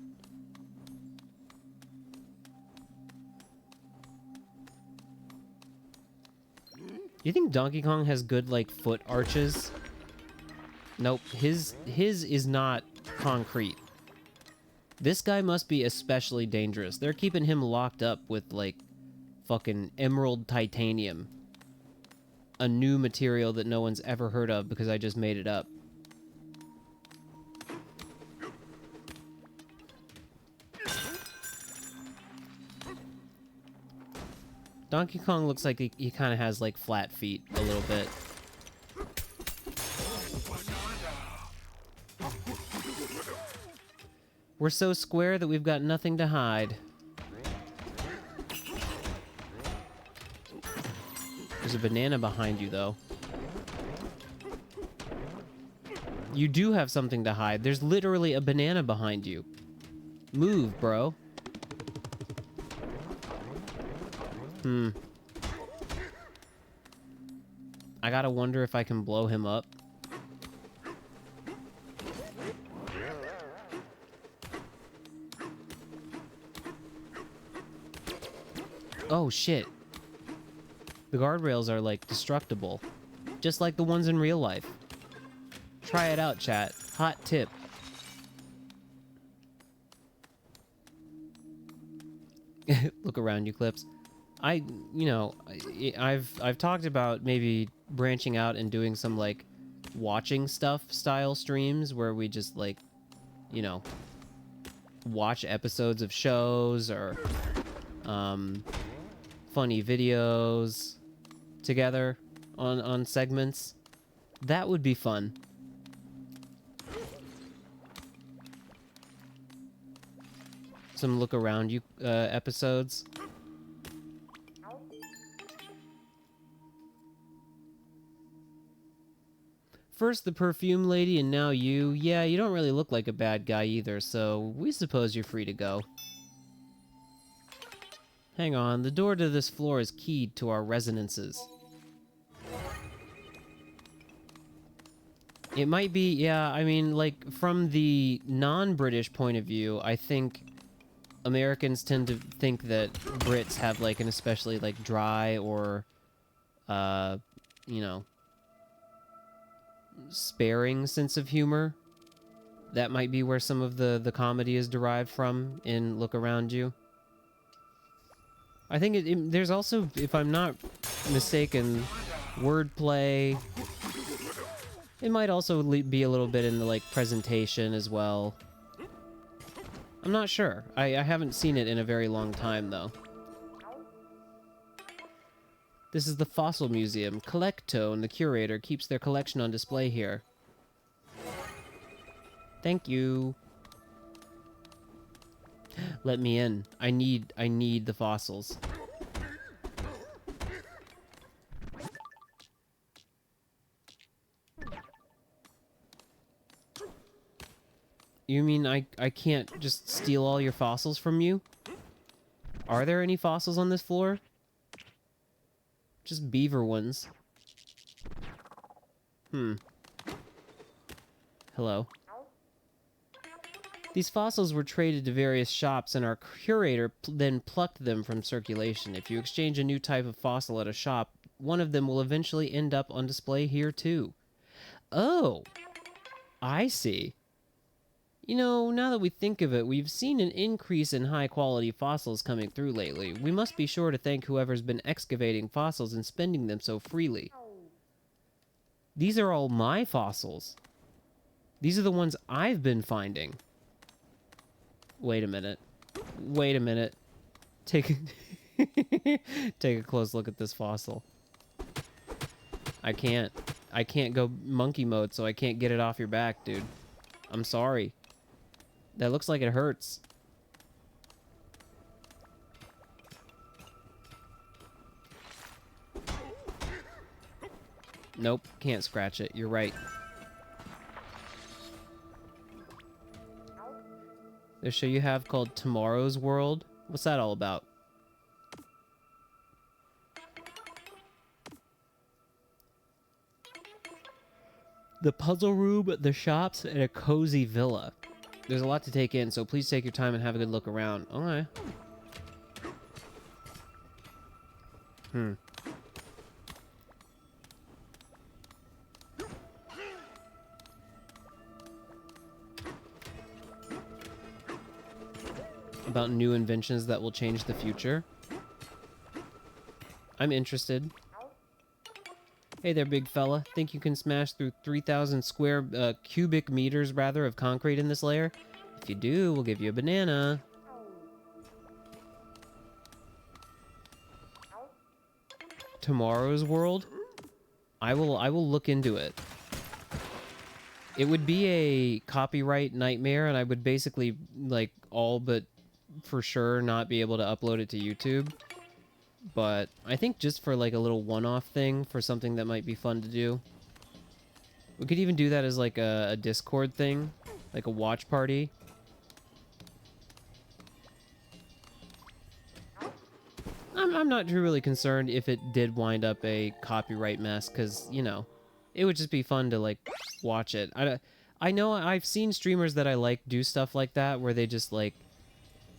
You think Donkey Kong has good, like, foot arches? Nope. His is not concrete. This guy must be especially dangerous. They're keeping him locked up with, like, fucking emerald titanium. A new material that no one's ever heard of because I just made it up. Donkey Kong looks like he kind of has, like, flat feet a little bit. We're so square that we've got nothing to hide. There's a banana behind you, though. You do have something to hide. There's literally a banana behind you. Move, bro. I gotta wonder if I can blow him up. Oh, shit. The guardrails are, like, destructible. Just like the ones in real life. Try it out, chat. Hot tip. Look around you, Clips. I've talked about maybe branching out and doing some, like, watching stuff style streams where we just, like, you know, watch episodes of shows or, funny videos together on segments. That would be fun. Some look around you episodes. First the perfume lady and now you. Yeah, you don't really look like a bad guy either, so we suppose you're free to go. Hang on, the door to this floor is keyed to our resonances. It might be, yeah, I mean, like, from the non-British point of view, I think Americans tend to think that Brits have, like, an especially, like, dry or, you know, sparing sense of humor. That might be where some of the comedy is derived from in Look Around You. I think there's also, if I'm not mistaken, wordplay. It might also be a little bit in the, like, presentation as well. I'm not sure. I haven't seen it in a very long time, though. This is the Fossil Museum. Collectone, the curator, keeps their collection on display here. Thank you. Let me in. I need the fossils. You mean I can't just steal all your fossils from you? Are there any fossils on this floor? Just beaver ones. Hello. These fossils were traded to various shops, and our curator then plucked them from circulation. If you exchange a new type of fossil at a shop, one of them will eventually end up on display here too. Oh, I see. You know, now that we think of it, we've seen an increase in high-quality fossils coming through lately. We must be sure to thank whoever's been excavating fossils and spending them so freely. These are all my fossils. These are the ones I've been finding. Wait a minute. Wait a minute. Take a close look at this fossil. I can't go monkey mode, so I can't get it off your back, dude. I'm sorry. That looks like it hurts. Nope, can't scratch it. You're right. The show you have called Tomorrow's World? What's that all about? The puzzle room, the shops, and a cozy villa. There's a lot to take in, so please take your time and have a good look around. Okay. About new inventions that will change the future. I'm interested. Hey there, big fella. Think you can smash through 3,000 cubic meters, rather, of concrete in this layer? If you do, we'll give you a banana. Tomorrow's World? I will look into it. It would be a copyright nightmare, and I would basically, like, all but for sure not be able to upload it to YouTube. But I think just for, like, a little one-off thing, for something that might be fun to do. We could even do that as, like, a Discord thing. Like a watch party. I'm not really concerned if it did wind up a copyright mess, because, you know, it would just be fun to, like, watch it. I know I've seen streamers that I like do stuff like that, where they just, like,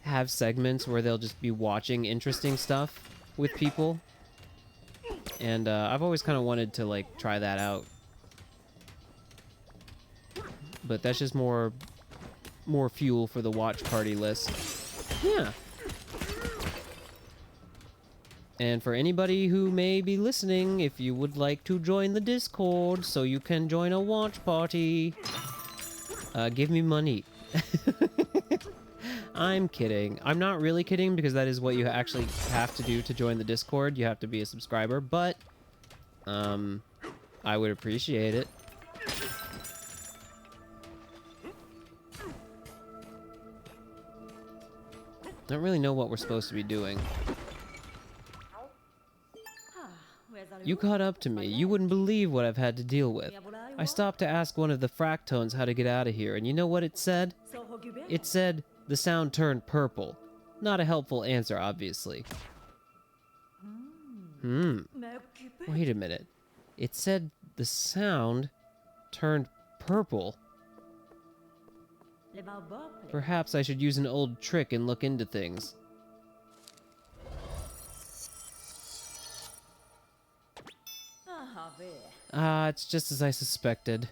have segments where they'll just be watching interesting stuff with people. And I've always kind of wanted to, like, try that out. But that's just more fuel for the watch party list. Yeah. And for anybody who may be listening, if you would like to join the Discord so you can join a watch party, give me money. I'm kidding. I'm not really kidding, because that is what you actually have to do to join the Discord. You have to be a subscriber, but I would appreciate it. Don't really know what we're supposed to be doing. You caught up to me. You wouldn't believe what I've had to deal with. I stopped to ask one of the fractones how to get out of here, and you know what it said? It said the sound turned purple. Not a helpful answer, obviously. Wait a minute. It said the sound turned purple. Perhaps I should use an old trick and look into things. It's just as I suspected.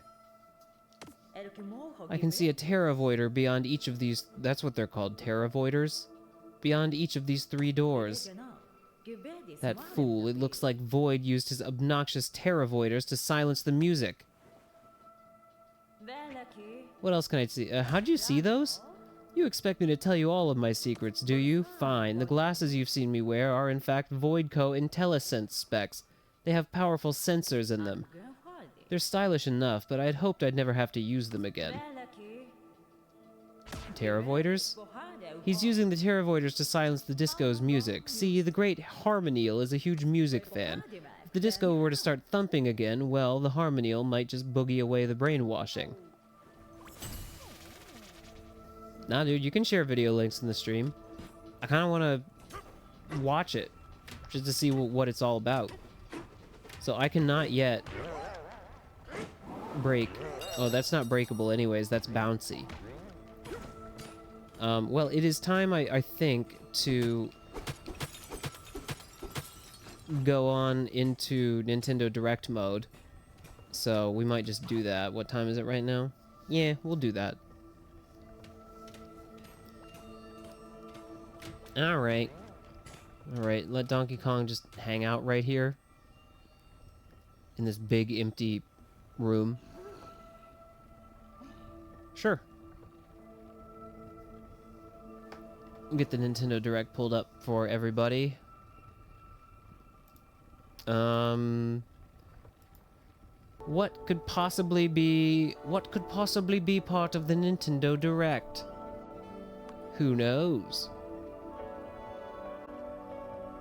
I can see a terravoider beyond each of these... That's what they're called, terravoiders? Beyond each of these 3 doors. That fool, it looks like Void used his obnoxious terravoiders to silence the music. What else can I see? How'd you see those? You expect me to tell you all of my secrets, do you? Fine. The glasses you've seen me wear are in fact Voidco IntelliSense specs. They have powerful sensors in them. They're stylish enough, but I'd hoped I'd never have to use them again. Terravoiders? He's using the terravoiders to silence the disco's music. See, the great Harmonial is a huge music fan. If the disco were to start thumping again, well, the Harmonial might just boogie away the brainwashing. Nah, dude, you can share video links in the stream. I kind of want to watch it, just to see what it's all about. So I cannot yet break... Oh, that's not breakable anyways, that's bouncy. Well, it is time, I think, to go on into Nintendo Direct mode. So we might just do that. What time is it right now? Yeah, we'll do that. Alright. Alright, let Donkey Kong just hang out right here. In this big, empty room. Sure. Get the Nintendo Direct pulled up for everybody. What could possibly be part of the Nintendo Direct? Who knows?